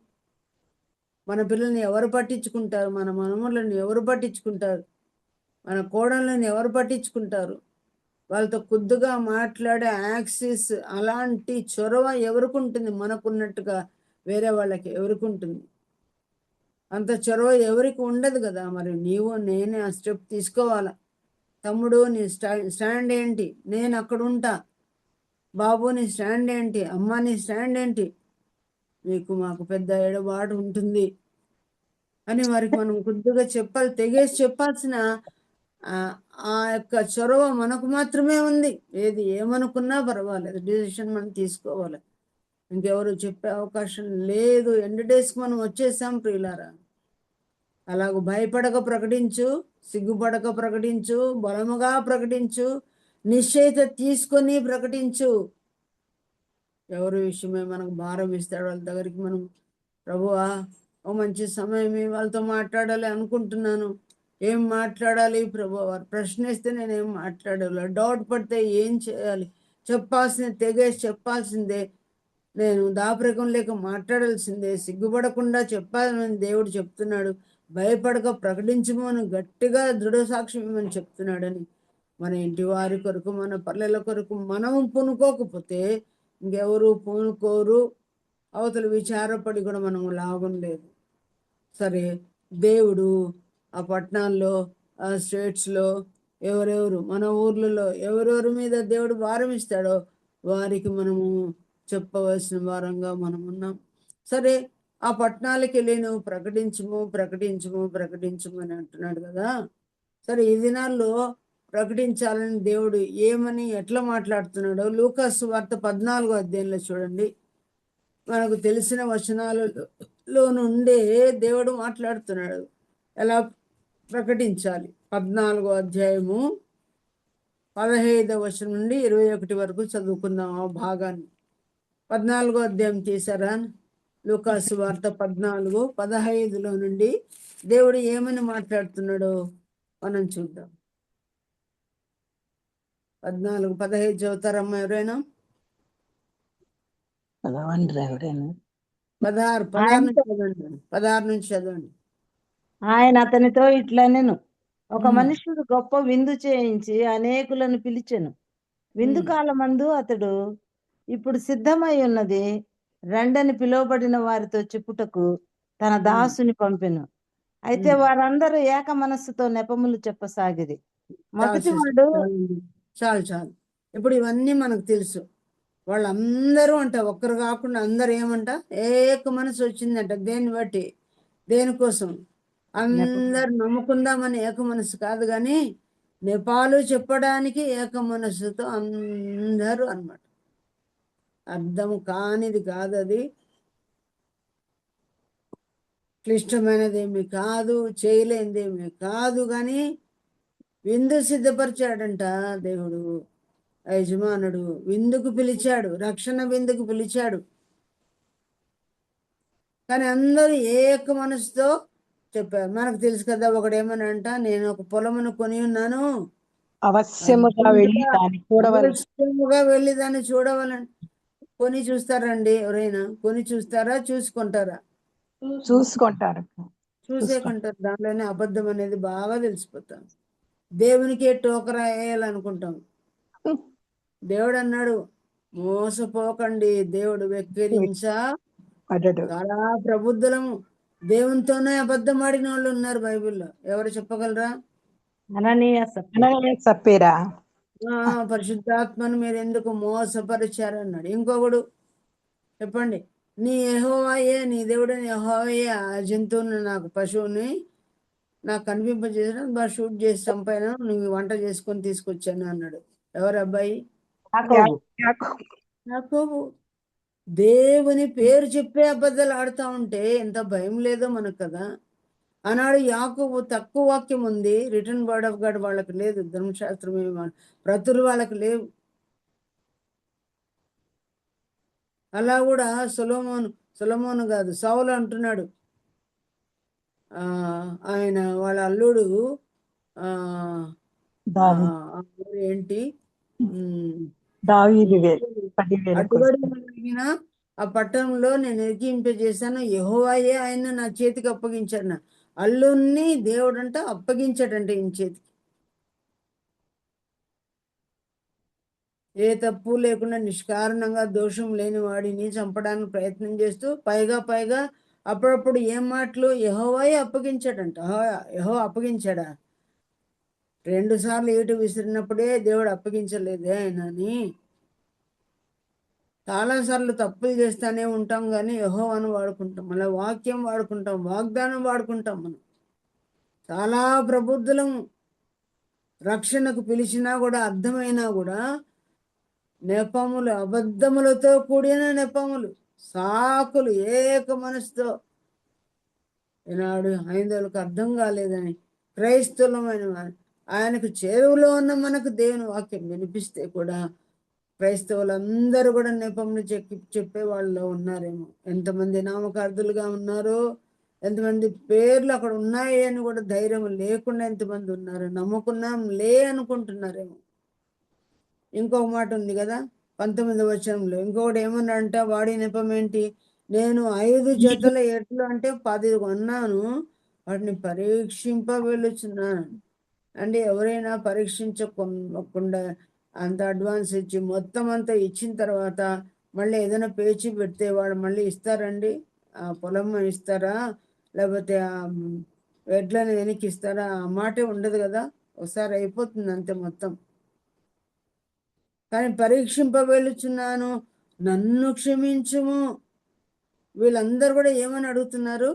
మన పిల్లల్ని ఎవరు పట్టించుకుంటారు? మన మనములను ఎవరు పట్టించుకుంటారు? మన కోడళ్ళని ఎవరు పట్టించుకుంటారు? వాళ్ళతో కొద్దిగా మాట్లాడే యాక్సిస్ అలాంటి చొరవ ఎవరికి ఉంటుంది? మనకున్నట్టుగా వేరే వాళ్ళకి ఎవరికి ఉంటుంది? అంత చొరవ ఎవరికి ఉండదు కదా. మరి నీవు నేనే ఆ స్టెప్ తీసుకోవాలా. తమ్ముడు నీ స్టాండ్ ఏంటి? నేను అక్కడ ఉంటా. బాబు నీ స్టాండ్ ఏంటి? అమ్మ నీ స్టాండ్ ఏంటి? మీకు మాకు పెద్ద ఎడబాటు ఉంటుంది అని వారికి మనం కొద్దిగా చెప్పాలి. తెగేసి చెప్పాల్సిన ఆ యొక్క చొరవ మనకు మాత్రమే ఉంది. ఏమనుకున్నా పర్వాలేదు, డిసిషన్ మనం తీసుకోవాలి. ఇంకెవరు చెప్పే అవకాశం లేదు. ఎండ్ డేస్కి మనం వచ్చేసాం ప్రియులారా. అలాగ భయపడక ప్రకటించు, సిగ్గుపడక ప్రకటించు, బలముగా ప్రకటించు, నిశ్చయిత తీసుకొని ప్రకటించు. ఎవరి విషయమే మనకు భారం ఇస్తాడు వాళ్ళ దగ్గరికి మనం ప్రభువా ఓ మంచి సమయం వాళ్ళతో మాట్లాడాలి అనుకుంటున్నాను, ఏం మాట్లాడాలి ప్రభు వారు ప్రశ్నిస్తే నేనేం మాట్లాడాలి, డౌట్ పడితే ఏం చేయాలి, చెప్పాల్సిందే, తెగేసి చెప్పాల్సిందే, నేను దాపరికం లేక మాట్లాడాల్సిందే, సిగ్గుపడకుండా చెప్పాలని దేవుడు చెప్తున్నాడు, భయపడక ప్రకటించమని గట్టిగా దృఢ సాక్ష్యం ఇవ్వమని చెప్తున్నాడని మన ఇంటి వారి కొరకు, మన పల్లెల కొరకు మనం పూనుకోకపోతే ఇంకెవరు పూనుకోరు. అవతల విచారపడి కూడా మనము లాభం లేదు. సరే, దేవుడు ఆ పట్టణాల్లో, ఆ స్టేట్స్లో ఎవరెవరు, మన ఊర్లలో ఎవరెవరి మీద దేవుడు భారం ఇస్తాడో వారికి మనము చెప్పవలసిన వారంగా మనం ఉన్నాం. సరే, ఆ పట్టణాలకి వెళ్ళి నువ్వు ప్రకటించము అని అంటున్నాడు కదా. సరే, ఈ దినాల్లో ప్రకటించాలని దేవుడు ఏమని ఎట్లా మాట్లాడుతున్నాడో లూకాసు వార్త 14వ అధ్యాయంలో చూడండి. మనకు తెలిసిన వచనాలలో నుండే దేవుడు మాట్లాడుతున్నాడు ఎలా ప్రకటించాలి. 14వ అధ్యాయము 15వ వచనం నుండి 21 వరకు చదువుకుందాం ఆ భాగాన్ని. 14వ అధ్యాయం తీసారా? లూకాసు వార్త 14:15లో నుండి దేవుడు ఏమని మాట్లాడుతున్నాడో మనం చూద్దాం. 14:15 చదువుతారమ్మా ఎవరైనా? 16 నుంచి చదవండి. 16 నుంచి చదవండి. ఆయన అతనితో ఇట్లనెను, ఒక మనుష్యుడు గొప్ప విందు చేయించి అనేకులను పిలిచెను. విందు కాలమందు అతడు, ఇప్పుడు సిద్ధమై ఉన్నది, రండని పిలువబడిన వారితో చెప్పుటకు తన దాసుని పంపెను. అయితే వారందరూ ఏక మనస్సుతో నెపములు చెప్పసాగిరి. మొదటివాడు చాలు. ఇప్పుడు ఇవన్నీ మనకు తెలుసు. వాళ్ళందరూ అంట, ఒక్కరు కాకుండా అందరూ ఏమంట, ఏక మనసు వచ్చిందంట. దేన్ని బట్టి? దేనికోసం? అందరు నమ్ముకుందామని ఏక మనసు కాదు, కానీ నెపాలు చెప్పడానికి ఏక మనస్సుతో అందరూ అన్నమాట. అర్థం కానిది కాదు, అది క్లిష్టమైనదేమి కాదు, చేయలేనిదేమి కాదు, కానీ విందు సిద్ధపరిచాడంట దేవుడు. యజమానుడు విందుకు పిలిచాడు, రక్షణ విందుకు పిలిచాడు. కానీ అందరూ ఏక మనసుతో చెప్పారు. మనకు తెలుసు కదా, ఒకడేమనంట, నేను ఒక పొలమును కొని ఉన్నాను, అవశ్యముగా వెళ్ళి దాన్ని చూడవాలని. కొని చూస్తారండి ఎవరైనా? కొని చూస్తారా? చూసుకుంటారా? చూసుకుంటారు. చూసేకుంటారు. దాంట్లోనే అబద్ధం అనేది బాగా తెలిసిపోతాం. దేవునికే టోకరా వేయాలనుకుంటాం. దేవుడు అన్నాడు, మోసపోకండి, దేవుడు వెక్కిరించా చాలా ప్రబుద్ధులము. దేవునితోనే అబద్ధం ఆడిన వాళ్ళు ఉన్నారు బైబిల్లో. ఎవరు చెప్పగలరా? సప్పేరా పరిశుద్ధాత్మను మీరు ఎందుకు మోసపరిచారన్నాడు. ఇంకొకడు చెప్పండి, నీ యెహోవాయే, నీ దేవుడని యెహోవాయే ఆ జంతువుని, నాకు పశువుని నాకు కనిపింపజేసిన షూట్ చేసి చంపాను, నువ్వు వంట చేసుకొని తీసుకొచ్చాను అన్నాడు. ఎవరు అబ్బాయి? యాకోబు. దేవుని పేరు చెప్పే అబద్ధాలు ఆడుతూ ఉంటే ఎంత భయం లేదో మనకు కదా. ఆనాడు యాకోబు తక్కువ వాక్యం ఉంది, రిటర్న్ వర్డ్ ఆఫ్ గాడ్ వాళ్ళకి లేదు, ధర్మశాస్త్రం ప్రతులు వాళ్ళకి లేవు. అలా కూడా సొలొమోను కాదు, సౌలు అంటున్నాడు, ఆయన వాళ్ళ అల్లుడు ఏంటి అడ్డుగడిగిన ఆ పట్టణంలో నేను ఎరిగింపజేశాను, యెహోవాయే ఆయన నా చేతికి అప్పగించాడు. అల్లుణ్ణి దేవుడంట అప్పగించాడంట ఈయన చేతికి. ఏ తప్పు లేకుండా నిష్కారణంగా దోషం లేని వాడిని చంపడానికి ప్రయత్నం చేస్తూ పైగా అప్పుడప్పుడు ఏం మాటలు, యెహోవాయే అప్పగించాడంట. యెహోవా అప్పగించాడా? 2 సార్లు ఏటు విసిరినప్పుడే దేవుడు అప్పగించలేదే ఆయనని. చాలాసార్లు తప్పులు చేస్తూనే ఉంటాం, కానీ యెహోవాను వాడుకుంటాం, మళ్ళీ వాక్యం వాడుకుంటాం, వాగ్దానం వాడుకుంటాం. మనం చాలా ప్రబుద్ధులము. రక్షణకు పిలిచినా కూడా, అర్థమైనా కూడా నెపములు, అబద్ధములతో కూడిన నెపములు, సాకులు, ఏక మనసుతో. ఈనాడు హైందవులకు అర్థం కాలేదని క్రైస్తవులమైన ఆయనకు చేరువలో ఉన్న మనకు దేవుని వాక్యం వినిపిస్తే కూడా క్రైస్తవులందరూ కూడా నెపములు చెప్పే వాళ్ళలో ఉన్నారేమో. ఎంతమంది నామకార్థులుగా ఉన్నారో ఎంతమంది పేర్లు అక్కడ ఉన్నాయి అని కూడా ధైర్యం లేకుండా ఎంతమంది ఉన్నారు. నమ్ముకున్నాం లే అనుకుంటున్నారేమో. ఇంకొక మాట ఉంది కదా 19వ వచనంలో, ఇంకొకటి ఏమన్నాడంట, వాడి నెపం ఏంటి, నేను 5 జతల ఎడ్లు అంటే 10 కొన్నాను, వాటిని పరీక్షింప వెళ్ళుచున్నాను. అంటే ఎవరైనా పరీక్షించకుండా అంత అడ్వాన్స్ ఇచ్చి మొత్తం అంతా ఇచ్చిన తర్వాత మళ్ళీ ఏదైనా పేచి పెడితే వాళ్ళు మళ్ళీ ఇస్తారండి? ఆ పొలం ఇస్తారా, లేకపోతే ఆ ఎడ్లని వెనక్కి ఇస్తారా? ఆ మాటే ఉండదు కదా, ఒకసారి అయిపోతుంది అంతే మొత్తం. కానీ పరీక్షింప వెళ్ళుచున్నాను, నన్ను క్షమించుము. వీళ్ళందరూ కూడా ఏమని అడుగుతున్నారు?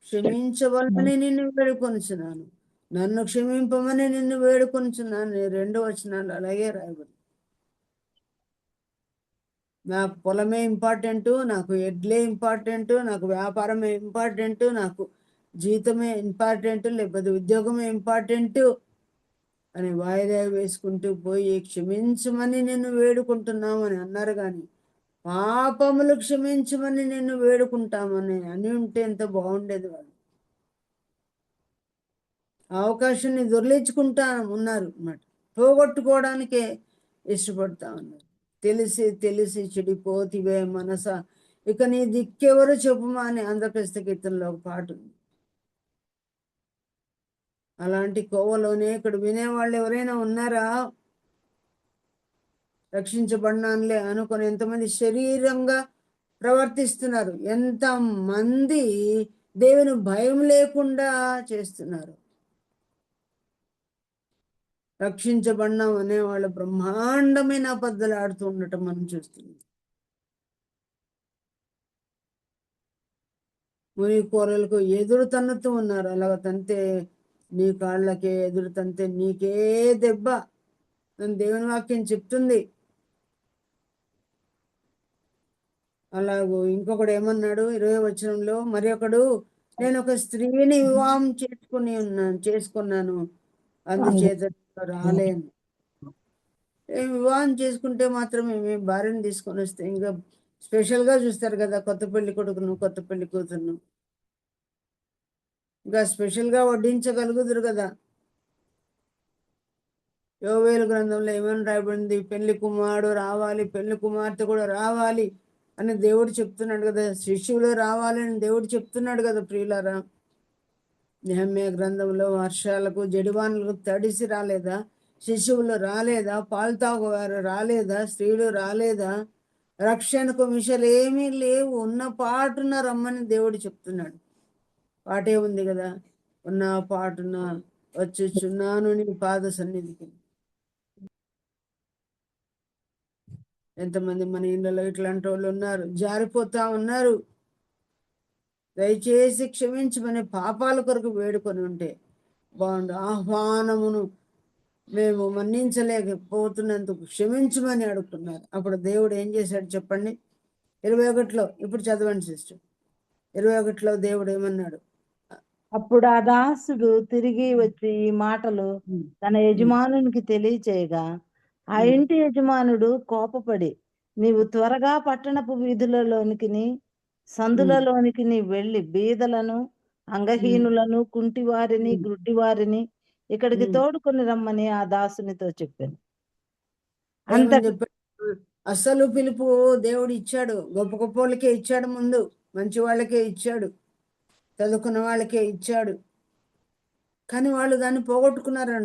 క్షమించవలని నిన్ను వేడుకొనుచున్నాను, నన్ను క్షమింపమని నిన్ను వేడుకొనుచున్నాను. 2 వచనాలు అలాగే రాయబడి. నాకు పొలమే ఇంపార్టెంటు, నాకు ఎడ్లే ఇంపార్టెంటు, నాకు వ్యాపారమే ఇంపార్టెంటు, నాకు జీతమే ఇంపార్టెంటు, లేకపోతే ఉద్యోగమే ఇంపార్టెంటు అని వాయిదా వేసుకుంటూ పోయి క్షమించమని నిన్ను వేడుకుంటున్నాము అని అన్నారు. కానీ పాపములు క్షమించమని నిన్ను వేడుకుంటామని అని ఉంటే ఎంత బాగుండేది. వాళ్ళు అవకాశాన్ని దొర్లించుకుంటా ఉన్నారు అన్నమాట, పోగొట్టుకోవడానికే ఇష్టపడతా ఉన్నారు. తెలిసి తెలిసి చెడిపోతివే మనస, ఇక నీ దిక్కెవరు చెప్పుమా అని ఆంధ్రప్రదేశ్ కీర్తనలో ఒక పాట ఉంది. అలాంటి కోవలోనే ఇక్కడ వినేవాళ్ళు ఎవరైనా ఉన్నారా? రక్షించబడినానులే అనుకొని ఎంతమంది శరీరంగా ప్రవర్తిస్తున్నారు, ఎంతమంది దేవుని భయం లేకుండా చేస్తున్నారు. రక్షించబడినాం అనేవాళ్ళు బ్రహ్మాండమైన అబద్ధాలు ఆడుతూ ఉండటం మనం చూస్తున్నాం. ముని కూరలకు ఎదురు తన్నుతూ ఉన్నారు. అలాగ తంతే నీ కాళ్ళకే ఎదురు తంతే నీకే దెబ్బ అని దేవుని వాక్యం చెప్తుంది. అలాగూ ఇంకొకడు ఏమన్నాడు 20వ వచనంలో, మరి ఒకడు, నేను ఒక స్త్రీని వివాహం చేసుకున్నాను అందుచేత రాలేను. వివాహం చేసుకుంటే మాత్రం మేము భార్యను తీసుకొని వస్తే ఇంకా స్పెషల్గా చూస్తారు కదా, కొత్త పెళ్లి కొడుకును కొత్త పెళ్లి కూతురును ఇంకా స్పెషల్గా వడ్డించగలుగుదురు కదా. యోవేలు గ్రంథంలో ఏమని రాయబడింది, పెళ్లి కుమారుడు రావాలి, పెళ్లి కుమార్తె కూడా రావాలి అని దేవుడు చెప్తున్నాడు కదా, శిష్యులు రావాలని దేవుడు చెప్తున్నాడు కదా ప్రియులారా. నెహెమ్యా గ్రంథంలో వర్షాలకు జడివానులకు తడిసి రాలేదా, శిశువులు రాలేదా, పాలు తాగువారు రాలేదా, స్త్రీలు రాలేదా, రక్షణకు మిషలు ఏమీ లేవు, ఉన్న పాటున రమ్మని దేవుడు చెప్తున్నాడు. పాటే ఉంది కదా, ఉన్న పాటున వచ్చుచున్నాను నీ పాద సన్నిధికి. ఎంతమంది మన ఇళ్ళలో ఇట్లాంటి వాళ్ళు ఉన్నారు, జారిపోతా ఉన్నారు. దయచేసి క్షమించమని పాపాల కొరకు వేడుకొని ఉంటే బాగుండు. ఆహ్వానమును మేము మన్నించలేకపోతున్నందుకు క్షమించమని అడుగుతున్నారు. అప్పుడు దేవుడు ఏం చేశాడు చెప్పండి? 21లో ఇప్పుడు చదవండి సిస్టర్. 21లో దేవుడు ఏమన్నాడు? అప్పుడు ఆ దాసుడు తిరిగి వచ్చి ఈ మాటలు తన యజమానునికి తెలియచేయగా, ఆ ఇంటి యజమానుడు కోపపడి, నీవు త్వరగా పట్టణపు వీధులలోనికి సందులలోనికి వెళ్ళి బీదలను, అంగహీనులను, కుంటివారిని, గుడ్డివారిని ఇక్కడికి తోడుకొని రమ్మని ఆ దాసునితో చెప్పాను. ఏమని చెప్పాడు? అసలు పిలుపు దేవుడు ఇచ్చాడు, గొప్ప గొప్ప వాళ్ళకే ఇచ్చాడు, ముందు మంచి వాళ్ళకే ఇచ్చాడు, చదువుకున్న వాళ్ళకే ఇచ్చాడు. కానీ వాళ్ళు దాన్ని పోగొట్టుకున్నారు.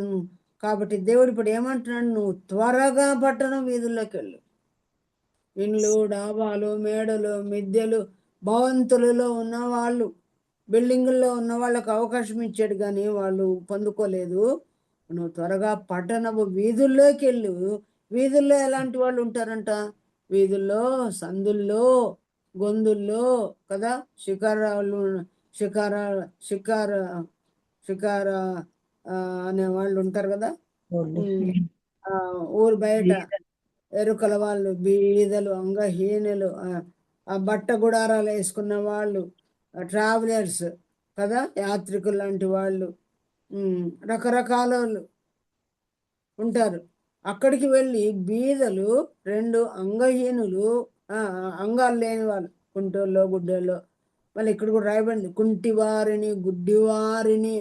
కాబట్టి దేవుడు ఇప్పుడు ఏమంటున్నాడు, నువ్వు త్వరగా పట్టణం వీధుల్లోకి వెళ్ళు. ఇండ్లు, డాబాలు, మేడలు, మిద్దెలు, భవంతులలో ఉన్న వాళ్ళు, బిల్డింగుల్లో ఉన్న వాళ్ళకు అవకాశం ఇచ్చాడు కానీ వాళ్ళు పొందుకోలేదు. నువ్వు త్వరగా పట్టణపు వీధుల్లోకి వెళ్ళు. వీధుల్లో ఎలాంటి వాళ్ళు ఉంటారంట? వీధుల్లో, సందుల్లో, గొంతుల్లో కదా, షికారాలు, షికార అనే వాళ్ళు ఉంటారు కదా, ఊరు బయట ఎరుకల వాళ్ళు, బీదలు, అంగహీనులు, ఆ బట్ట గుడారాలు వేసుకున్న వాళ్ళు, ట్రావెలర్స్ కదా, యాత్రికులు లాంటి వాళ్ళు, రకరకాల వాళ్ళు ఉంటారు. అక్కడికి వెళ్ళి బీదలు, 2 అంగహీనులు, అంగాలు లేని వాళ్ళు, కుంటోళ్ళు, గుడ్డోళ్ళు, మళ్ళీ ఇక్కడ కూడా రాయబడింది, కుంటివారిని గుడ్డివారిని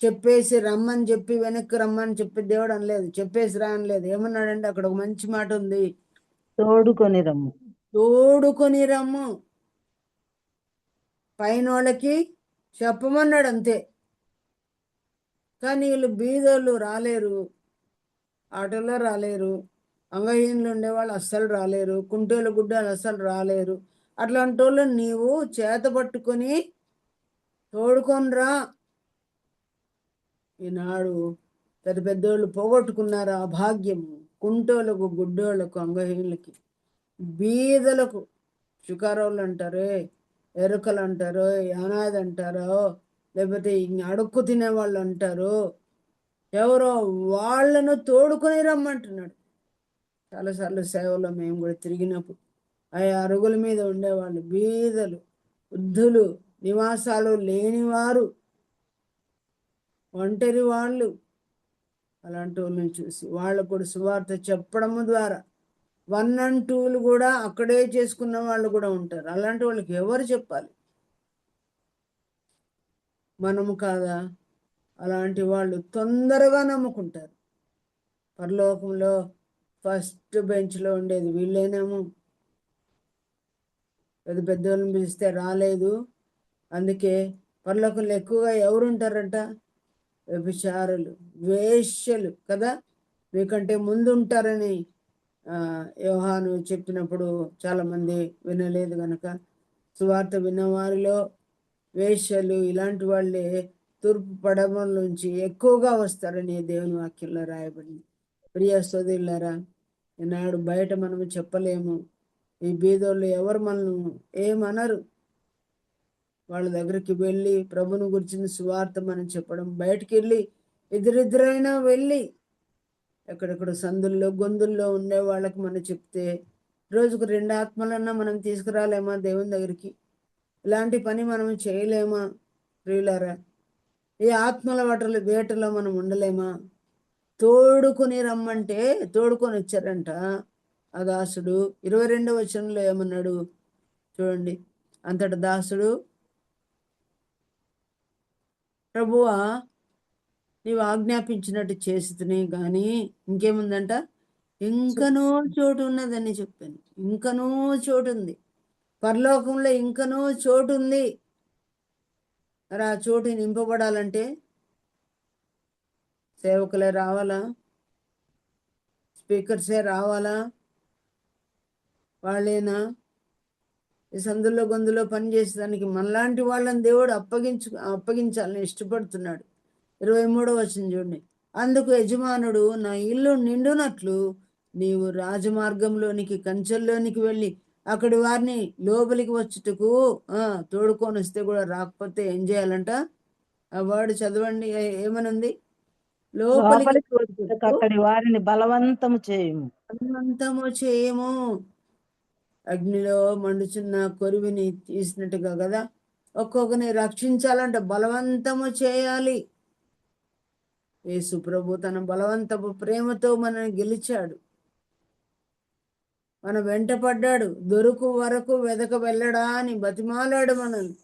చెప్పేసి రమ్మని చెప్పి వెనక్కి రమ్మని చెప్పి దేవుడు అనలేదు, చెప్పేసి రా అనలేదు. ఏమన్నాడంటే అక్కడ ఒక మంచి మాట ఉంది, తోడుకొని రమ్ము. తోడుకొని రమ్ము. పైన వాళ్ళకి చెప్పమన్నాడు అంతే. కానీ వీళ్ళు బీదోళ్ళు రాలేరు, ఆటోలో రాలేరు, అంగహీనులు ఉండేవాళ్ళు అస్సలు రాలేరు, కుంటోళ్ళు గుడ్డలు అస్సలు రాలేరు. అట్లాంటి వాళ్ళు నీవు చేత పట్టుకొని తోడుకొని రా. ఈనాడు పెద్ద పెద్దోళ్ళు పోగొట్టుకున్నారు ఆ భాగ్యము. కుంటోళ్ళకు, గుడ్డోళ్ళకు, అంగహీనులకి, బీదలకు, షుకారోళ్ళు అంటారే, ఎరుకలు అంటారు, యానాది అంటారో, లేకపోతే అడుక్కు తినేవాళ్ళు అంటారు, ఎవరో వాళ్ళను తోడుకొని రమ్మంటున్నాడు. చాలాసార్లు సేవలో మేము కూడా తిరిగినప్పుడు ఆ అరుగుల మీద ఉండేవాళ్ళు, బీదలు, వృద్ధులు, నివాసాలు లేనివారు, ఒంటరి వాళ్ళు, అలాంటి వాళ్ళని చూసి వాళ్ళకు కూడా సువార్త చెప్పడము ద్వారా 1 and 2 కూడా అక్కడే చేసుకున్న వాళ్ళు కూడా ఉంటారు. అలాంటి వాళ్ళకి ఎవరు చెప్పాలి? మనము కాదా? అలాంటి వాళ్ళు తొందరగా నమ్ముకుంటారు. పరలోకంలో ఫస్ట్ బెంచ్లో ఉండేది వీళ్ళేనేమో. పెద్ద పెద్దోళ్ళని పిలిస్తే రాలేదు. అందుకే పరలోకంలో ఎక్కువగా ఎవరు ఉంటారంట? వ్యభిచారులు, వేశ్యలు కదా, మీకంటే ముందు ఉంటారని యోహాను చెప్పినప్పుడు చాలామంది వినలేదు కనుక, సువార్త విన్నవారిలో వేశ్యలు ఇలాంటి వాళ్ళే తూర్పు పడమల నుంచి ఎక్కువగా వస్తారని దేవుని వాక్యంలో రాయబడింది. ప్రియ సోదరులారా, ఈనాడు బయట మనము చెప్పలేము. ఈ బీదోళ్ళు ఎవరు మనల్ని ఏమనరు. వాళ్ళ దగ్గరికి వెళ్ళి ప్రభుని గురించిన సువార్త మనం చెప్పడం, బయటికి వెళ్ళి ఇద్దరిద్దరైనా వెళ్ళి ఎక్కడెక్కడ సందుల్లో గొంతుల్లో ఉండే వాళ్ళకి మనం చెప్తే రోజుకు 2 ఆత్మలన్నా మనం తీసుకురాలేమా దేవుని దగ్గరికి? ఇలాంటి పని మనం చేయలేమా ప్రియులారా? ఈ ఆత్మల వేటలో మనం ఉండలేమా? తోడుకొని రమ్మంటే తోడుకొని వచ్చారంట ఆ దాసుడు. 22వ వచనంలో ఏమన్నాడు చూడండి. అంతట దాసుడు, ప్రభువా నీవు ఆజ్ఞాపించినట్టు చేసితిని గాని ఇంకేముందంట, ఇంకనూ చోటు ఉన్నదని చెప్పాను. ఇంకనూ చోటు ఉంది, పరలోకంలో ఇంకనూ చోటు ఉంది. మరి ఆ చోటు నింపబడాలంటే సేవకులే రావాలా? స్పీకర్సే రావాలా? వాళ్ళేనా ఈ సందులో గొంతులో పనిచేసేదానికి? మనలాంటి వాళ్ళని దేవుడు అప్పగించాలని ఇష్టపడుతున్నాడు. 23వ వచనం చూడండి. అందుకు యజమానుడు, నా ఇల్లు నిండునట్లు నీవు రాజమార్గంలోనికి, కంచెల్లోనికి వెళ్ళి అక్కడి వారిని లోపలికి వచ్చుటకు తోడుకొని వస్తే కూడా రాకపోతే ఏం చేయాలంట? ఆ వర్డ్ చదవండి, ఏమనుంది? లోపలికి అక్కడి వారిని బలవంతము చేయము. బలవంతము చేయము. అగ్నిలో మండుచున్న కొరివిని తీసినట్టుగా కదా, ఒక్కొక్కరిని రక్షించాలంటే బలవంతము చేయాలి. యేసు ప్రభు తన బలవంతపు ప్రేమతో మనల్ని గెలిచాడు, మన వెంట పడ్డాడు, దొరుకు వరకు వెదక వెళ్ళడా అని బతిమాలాడు మనల్ని.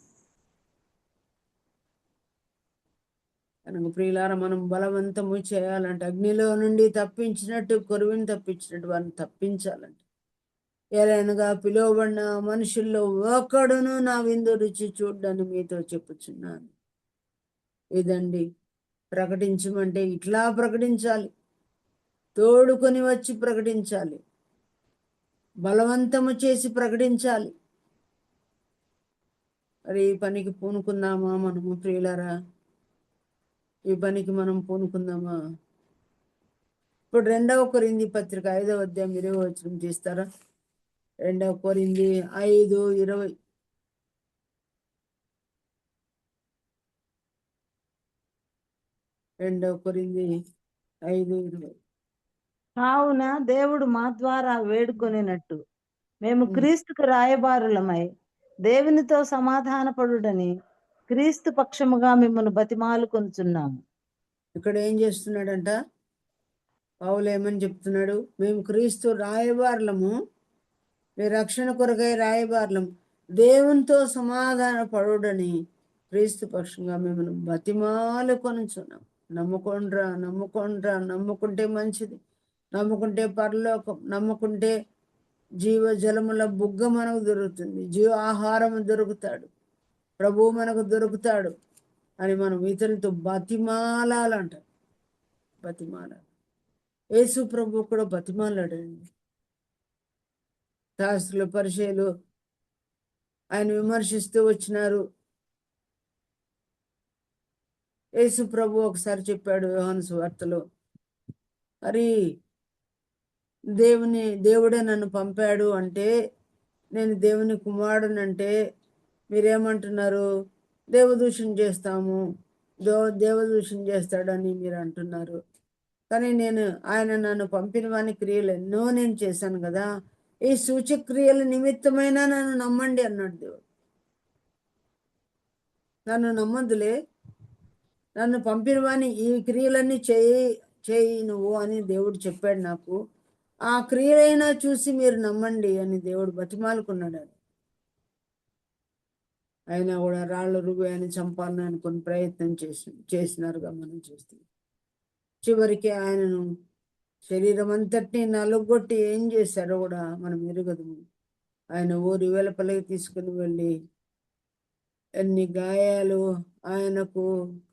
కనుక ప్రియులారా, మనం బలవంతము చేయాలంటే అగ్నిలో నుండి తప్పించినట్టు, కొరువిని తప్పించినట్టు వారిని తప్పించాలంటే, ఏలైనగా పిలువబడిన మనుషుల్లో ఒకడును నా విందు రుచి చూడ్డని మీతో చెప్పుచున్నాను. ఇదండి ప్రకటించమంటే, ఇట్లా ప్రకటించాలి, తోడుకొని వచ్చి ప్రకటించాలి, బలవంతము చేసి ప్రకటించాలి. మరి ఈ పనికి పూనుకుందామా మనము ప్రియులారా? ఈ పనికి మనం పూనుకుందామా? ఇప్పుడు 2వ కొరింథీ పత్రిక 5వ అధ్యాయం 20వ వచనం తీస్తారా? 2వ కొరింథీ 5:20. కావున దేవుడు మా ద్వారా వేడుకొనినట్టు మేము క్రీస్తుకు రాయబారులమై దేవునితో సమాధానపడుడని క్రీస్తు పక్షముగా మిమ్మల్ని బతిమాలు కొనుచున్నాము. ఇక్కడ ఏం చేస్తున్నాడంట పౌలు? ఏమని చెప్తున్నాడు? మేము క్రీస్తు రాయబారులము, మీ రక్షణ కొరకై రాయబారులం. దేవునితో సమాధాన పడుడని క్రీస్తు పక్షంగా మిమ్మల్ని బతిమాలు కొనుచున్నాం. నమ్ముకొండ్రా, నమ్ముకొండ్రా. నమ్ముకుంటే మంచిది, నమ్ముకుంటే పరలోకం, నమ్ముకుంటే జీవజలముల బుగ్గ మనకు దొరుకుతుంది, జీవ ఆహారం దొరుకుతాడు, ప్రభువు మనకు దొరుకుతాడు అని మనం ఇతరులతో బతిమాలాలంట. బతిమాలాలి. యేసు ప్రభు కూడా బతిమాలాడండి. శాస్త్రులు, పరిచయులు ఆయన విమర్శిస్తూ వచ్చినారు. యేసు ప్రభు ఒకసారి చెప్పాడు యోహాను సువార్తలో, మరి దేవుడే నన్ను పంపాడు అంటే, నేను దేవుని కుమారుడనంటే మీరేమంటున్నారు? దేవదూషణ చేస్తాము, దేవదూషణ చేస్తాడని మీరు అంటున్నారు. కానీ ఆయన నన్ను పంపిన వాని క్రియలు ఎన్నో నేను చేశాను కదా, ఈ సూచక్రియల నిమిత్తమైనా నన్ను నమ్మండి అన్నాడు దేవుడు. నన్ను నమ్మద్దులే, నన్ను పంపిన వాని ఈ క్రియలన్నీ చేయి నువ్వు అని దేవుడు చెప్పాడు నాకు. ఆ క్రియలైనా చూసి మీరు నమ్మండి అని దేవుడు బతిమాలుకున్నాడు. అయినా కూడా రాళ్ళు రువ్వి ఆయన చంపాలని అనుకుని ప్రయత్నం చేసినారుగా మనం చూస్తాం. చివరికి ఆయనను శరీరం అంతటినీ నలుగొట్టి ఏం చేశాడో కూడా మనం ఎరుగదు. ఆయన ఊరి వెలుపలికి తీసుకుని వెళ్ళి ఎన్ని గాయాలు ఆయనకు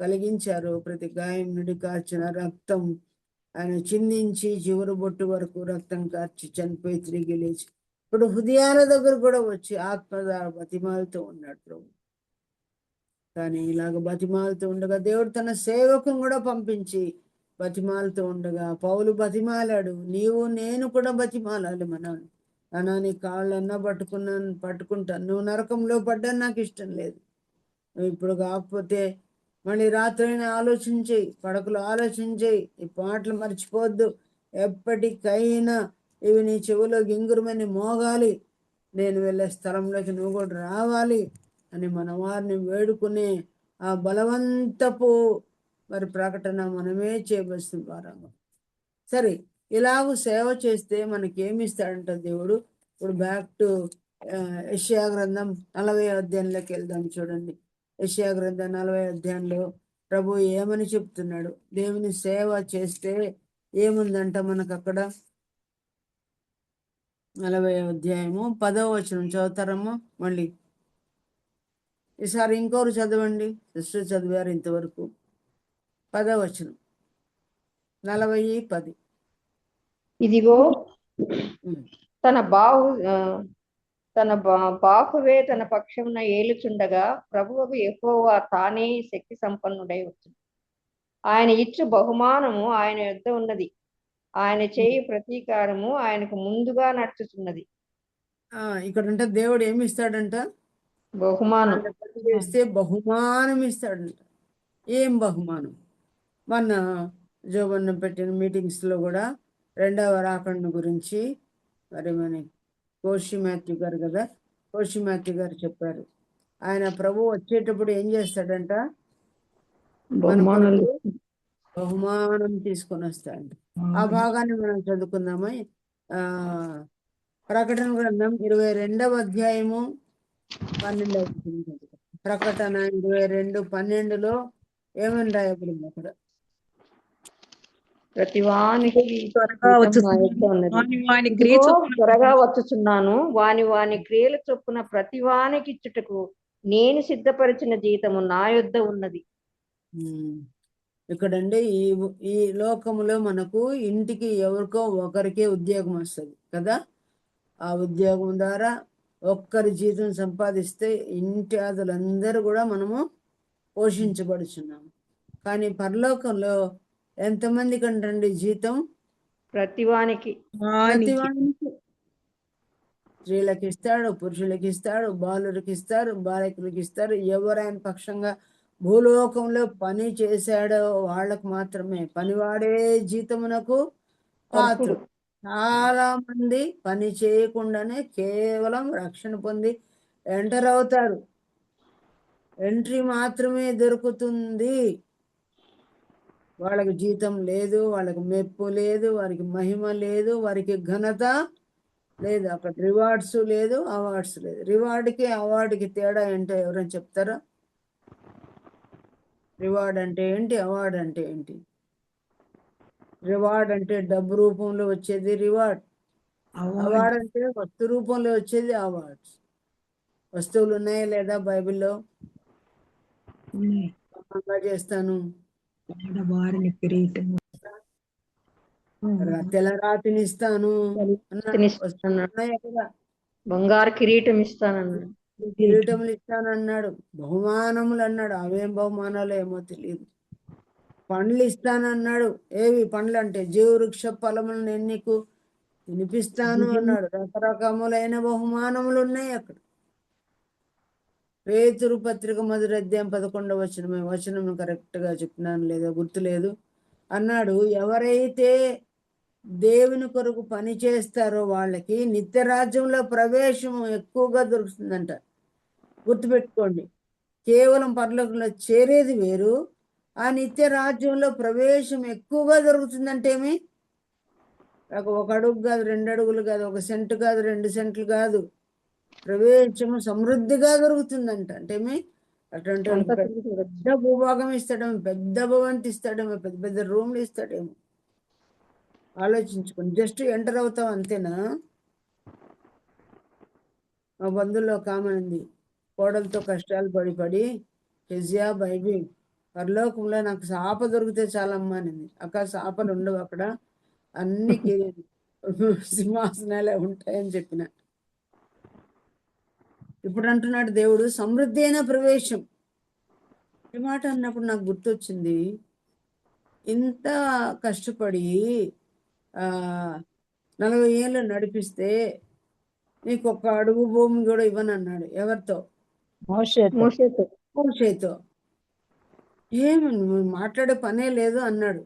కలిగించారు. ప్రతి గాయం నుండి కార్చిన రక్తం ఆయన చిందించి చివరి బొట్టు వరకు రక్తం కార్చి చనిపోయి తిరిగి లేచి ఇప్పుడు హృదయాల దగ్గర కూడా వచ్చి ఆత్మ బతిమాలతో ఉన్నాడు ప్రభు. కానీ ఇలాగ బతిమాలతో ఉండగా దేవుడు తన సేవకుని కూడా పంపించి బతిమాలతో ఉండగా పౌలు బతిమాలాడు. నేను కూడా బతిమాలాలి. నీ కాళ్ళన్నా పట్టుకుంటాను, నువ్వు నరకంలో పడ్డా నాకు ఇష్టం లేదు, నువ్వు ఇప్పుడు కాకపోతే మళ్ళీ రాత్రైనా ఆలోచించేయి, పడకలు ఆలోచించేయి, ఈ పాటలు మర్చిపోవద్దు, ఎప్పటికైనా ఇవి నీ చెవిలో గింగురమని మోగాలి, నేను వెళ్ళే స్థలంలోకి నువ్వు కూడా రావాలి అని మన వారిని వేడుకునే ఆ బలవంతపు ప్రకటన మనమే చేయవలసిన వారము. సరే, ఇలాగ సేవ చేస్తే మనకేమి ఇస్తాడంట దేవుడు. ఇప్పుడు బ్యాక్ టు యెషయా గ్రంథం 40వ అధ్యాయంలోకి వెళ్దాం. చూడండి, యెషయా గ్రంథం 40వ అధ్యాయంలో ప్రభు ఏమని చెప్తున్నాడు. దేవుని సేవ చేస్తే ఏముందంట మనకు అక్కడ. 40వ అధ్యాయము 10వ వచనం చదువుతారమ్మా. మళ్ళీ ఈసారి ఇంకోరు చదవండి, సిస్టర్ చదివారు ఇంతవరకు. 10వ వచనం, 40:10. ఇదిగో తన బాహువే తన పక్షమున ఏలుచుండగా ప్రభువుకు యెహోవా తానే శక్తి సంపన్నుడై వచ్చును. ఆయన ఇచ్చు బహుమానము ఆయన యొద్ద ఉన్నది, ఆయన చేయి ప్రతీకారము ఆయనకు ముందుగా నడుచుచున్నది. ఇక్కడ అంటే దేవుడు ఏమి ఇస్తాడంట? బహుమానం. చేస్తే బహుమానం ఇస్తాడంట. ఏం బహుమానం? మన జోబన్న పెట్టిన మీటింగ్స్లో కూడా 2వ రాకడ గురించి మరి మన కోషి మాథ్యూ గారు కదా, కోషి మాథ్యూ గారు చెప్పారు. ఆయన ప్రభు వచ్చేటప్పుడు ఏం చేస్తాడంట? బహుమానం తీసుకొని వస్తాడంట. ఆ భాగాన్ని మనం చదువుకుందామా. ప్రకటన గ్రంథం 22వ అధ్యాయము 12వ వచనం. ప్రకటన 22:12లో ఏమని రాయబడింది అక్కడ? ప్రతివానికి త్వరగా వచ్చుచున్నాను, వాని క్రియల చొప్పున ప్రతివానికి ఇచ్చుటకు నేను సిద్ధపరిచిన జీతము నా యొద్ద ఉన్నది. ఇక్కడండి ఈ లోకములో మనకు ఇంటికి ఎవరికో ఒకరికే ఉద్యోగం వస్తుంది కదా. ఆ ఉద్యోగం ద్వారా ఒక్కరి జీతం సంపాదిస్తే ఇంటి ఆదులందరూ కూడా మనము పోషించబడుచున్నాము. కానీ పరలోకంలో ఎంతమంది కంటండి జీతం? ప్రతివానికి. స్త్రీలకు ఇస్తాడు, పురుషులకి ఇస్తాడు, బాలులకి ఇస్తారు, బాలికలకి ఇస్తారు. ఎవరైనా పక్షంగా భూలోకంలో పని చేశాడో వాళ్ళకు మాత్రమే, పనివాడే జీతమునకు పాత్రుడు. చాలా మంది పని చేయకుండానే కేవలం రక్షణ పొంది ఎంటర్ అవుతారు. ఎంట్రీ మాత్రమే దొరుకుతుంది. వాళ్ళకి జీతం లేదు, వాళ్ళకి మెప్పు లేదు, వారికి మహిమ లేదు, వారికి ఘనత లేదు, అక్కడ రివార్డ్స్ లేదు, అవార్డ్స్ లేదు. రివార్డ్కి అవార్డుకి తేడా ఏంటో ఎవరైనా చెప్తారా? రివార్డ్ అంటే ఏంటి, అవార్డ్ అంటే ఏంటి? రివార్డ్ అంటే డబ్బు రూపంలో వచ్చేది రివార్డ్. అవార్డు అవార్డ్ అంటే వస్తు రూపంలో వచ్చేది అవార్డ్స్. వస్తువులు ఉన్నాయా లేదా బైబిల్లో? ఉన్నాయి. అందంగా చేస్తాను, వారిని కిరీటం తెల్లరాతిని ఇస్తాను అన్నాడు. వస్తువులు అన్నాడు. ఉన్నాయా కదా? బంగారు కిరీటం ఇస్తానన్నాడు. కిరీటములు ఇస్తానన్నాడు, బహుమానములు అన్నాడు. అవేం బహుమానాలు ఏమో తెలియదు. పండ్లు ఇస్తానన్నాడు. ఏవి పండ్లు అంటే జీవవృక్ష ఫలములను నేను నీకు తినిపిస్తాను అన్నాడు. రకరకములైన బహుమానములు ఉన్నాయి అక్కడ. పేతురు పత్రిక 1వ అధ్యాయం 11వ వచనం కరెక్ట్ గా చెప్పినాను లేదో గుర్తులేదు. అన్నాడు, ఎవరైతే దేవుని కొరకు పని చేస్తారో వాళ్ళకి నిత్య రాజ్యంలో ప్రవేశం ఎక్కువగా దొరుకుతుందంట. గుర్తుపెట్టుకోండి, కేవలం పరలోకంలో చేరేది వేరు, ఆ నిత్య రాజ్యంలో ప్రవేశం ఎక్కువగా దొరుకుతుందంటేమి, ఒక అడుగు కాదు, 2 అడుగులు కాదు, 1 సెంటు కాదు, 2 సెంట్లు కాదు, ప్రవేశము సమృద్ధిగా దొరుకుతుందంట. అంటేమి అటువంటి వాళ్ళకి పెద్ద భూభాగం ఇస్తాడేమో, పెద్ద భవంతి ఇస్తాడేమో, పెద్ద పెద్ద రూమ్లు ఇస్తాడేమో. ఆలోచించుకోండి. జస్ట్ ఎంటర్ అవుతాం అంతేనా? మా బంధువుల్లో ఒక ఆమె ఉంది, కోడలతో కష్టాలు పడి పడి కెజియా బైబి పరలోకంలో నాకు శాప దొరికితే చాలమ్మా అనింది. అక్కడ శాపలు ఉండవు, అక్కడ అన్ని సింహాసనాలే ఉంటాయని చెప్పిన. ఇప్పుడు అంటున్నాడు దేవుడు సమృద్ధి అయిన ప్రవేశం. ఈ మాట అన్నప్పుడు నాకు గుర్తొచ్చింది, ఇంత కష్టపడి 40 ఏళ్ళు నడిపిస్తే నీకు 1 అడుగు భూమి కూడా ఇవ్వనన్నాడు. ఎవరితో? మోషేతో. మోషేతో. ఏమి నువ్వు మాట్లాడే పనే లేదు అన్నాడు.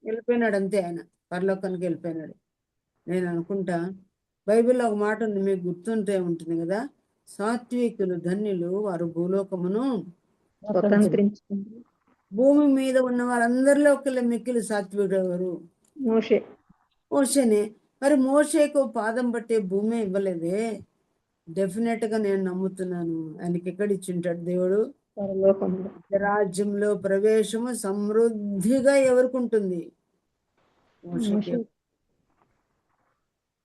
వెళ్ళిపోయినాడు అంతే, ఆయన పరలోకానికి వెళ్ళిపోయినాడు. నేను అనుకుంటా, బైబిల్లో ఒక మాట ఉంది, మీకు గుర్తుంటే ఉంటుంది కదా, సాత్వికులు ధన్యులు, వారు భూలోకమును స్వతంత్రించుకుంది. భూమి మీద ఉన్న వారందరిలో ఒకళ్ళు మిక్కిలి సాత్వికుడు ఎవరు? మోషే. మోషేనే. మరి మోషేకు పాదం పట్టే భూమి ఇవ్వలేదే? డెఫినెట్ గా నేను నమ్ముతున్నాను, ఆయనకి ఎక్కడ ఇచ్చింటాడు దేవుడు? పరలోకంలో. రాజ్యంలో ప్రవేశము సమృద్ధిగా ఎవరికి ఉంటుంది? మోషేకే.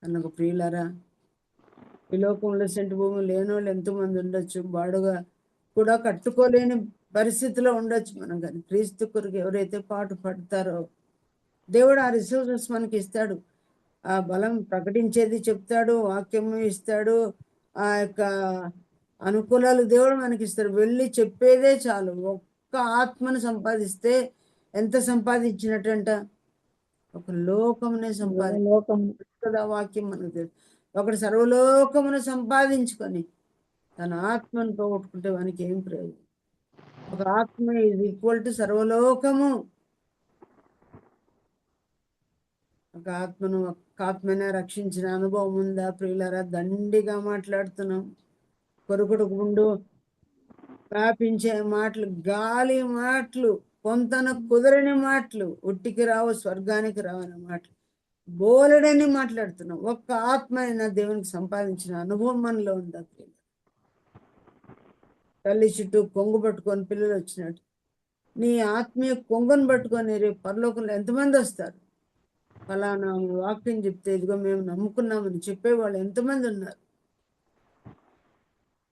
అన్నకు ప్రియులారా, ఈ లోకంలో సెంటు భూమి లేని వాళ్ళు ఎంతోమంది ఉండొచ్చు, బాడుగా కూడా కట్టుకోలేని పరిస్థితిలో ఉండొచ్చు మనం. కానీ క్రీస్తు కొరకు ఎవరైతే పాటు పడతారో దేవుడు ఆ రిసోర్సెస్ మనకి ఇస్తాడు. ఆ బలం ప్రకటించేది చెప్తాడు, వాక్యము ఇస్తాడు, ఆ యొక్క అనుకూలాలు దేవుడు మనకి ఇస్తాడు. వెళ్ళి చెప్పేదే చాలు. ఒక్క ఆత్మను సంపాదిస్తే ఎంత సంపాదించినట్టంట? ఒక లోకమునే కదా వాక్యం మనకు తెలుసు. ఒకడు సర్వలోకమును సంపాదించుకొని తన ఆత్మను పోగొట్టుకుంటే వానికి ఏం ప్రయోజనం? ఒక ఆత్మ ఇది ఈక్వల్ టు సర్వలోకము. ఒక ఆత్మనే రక్షించిన అనుభవం ఉందా ప్రియులారా? దండిగా మాట్లాడుతున్నాం. కొరుకుడు గుండు వ్యాపించే మాటలు, గాలి మాటలు, కొంతన కుదరని మాటలు, ఉట్టికి రావు స్వర్గానికి రావని మాటలు బోలెడని మాట్లాడుతున్నాం. ఒక్క ఆత్మ అయినా దేవునికి సంపాదించిన అనుభవం మనలో ఉందా? తల్లి చుట్టూ కొంగు పట్టుకొని పిల్లలు వచ్చినట్టు నీ ఆత్మీయ కొంగును పట్టుకొని రేపు పరలోకంలో ఎంతమంది వస్తారు? ఫలానా వాక్యం చెప్తే ఇదిగో మేము నమ్ముకున్నామని చెప్పేవాళ్ళు ఎంతమంది ఉన్నారు?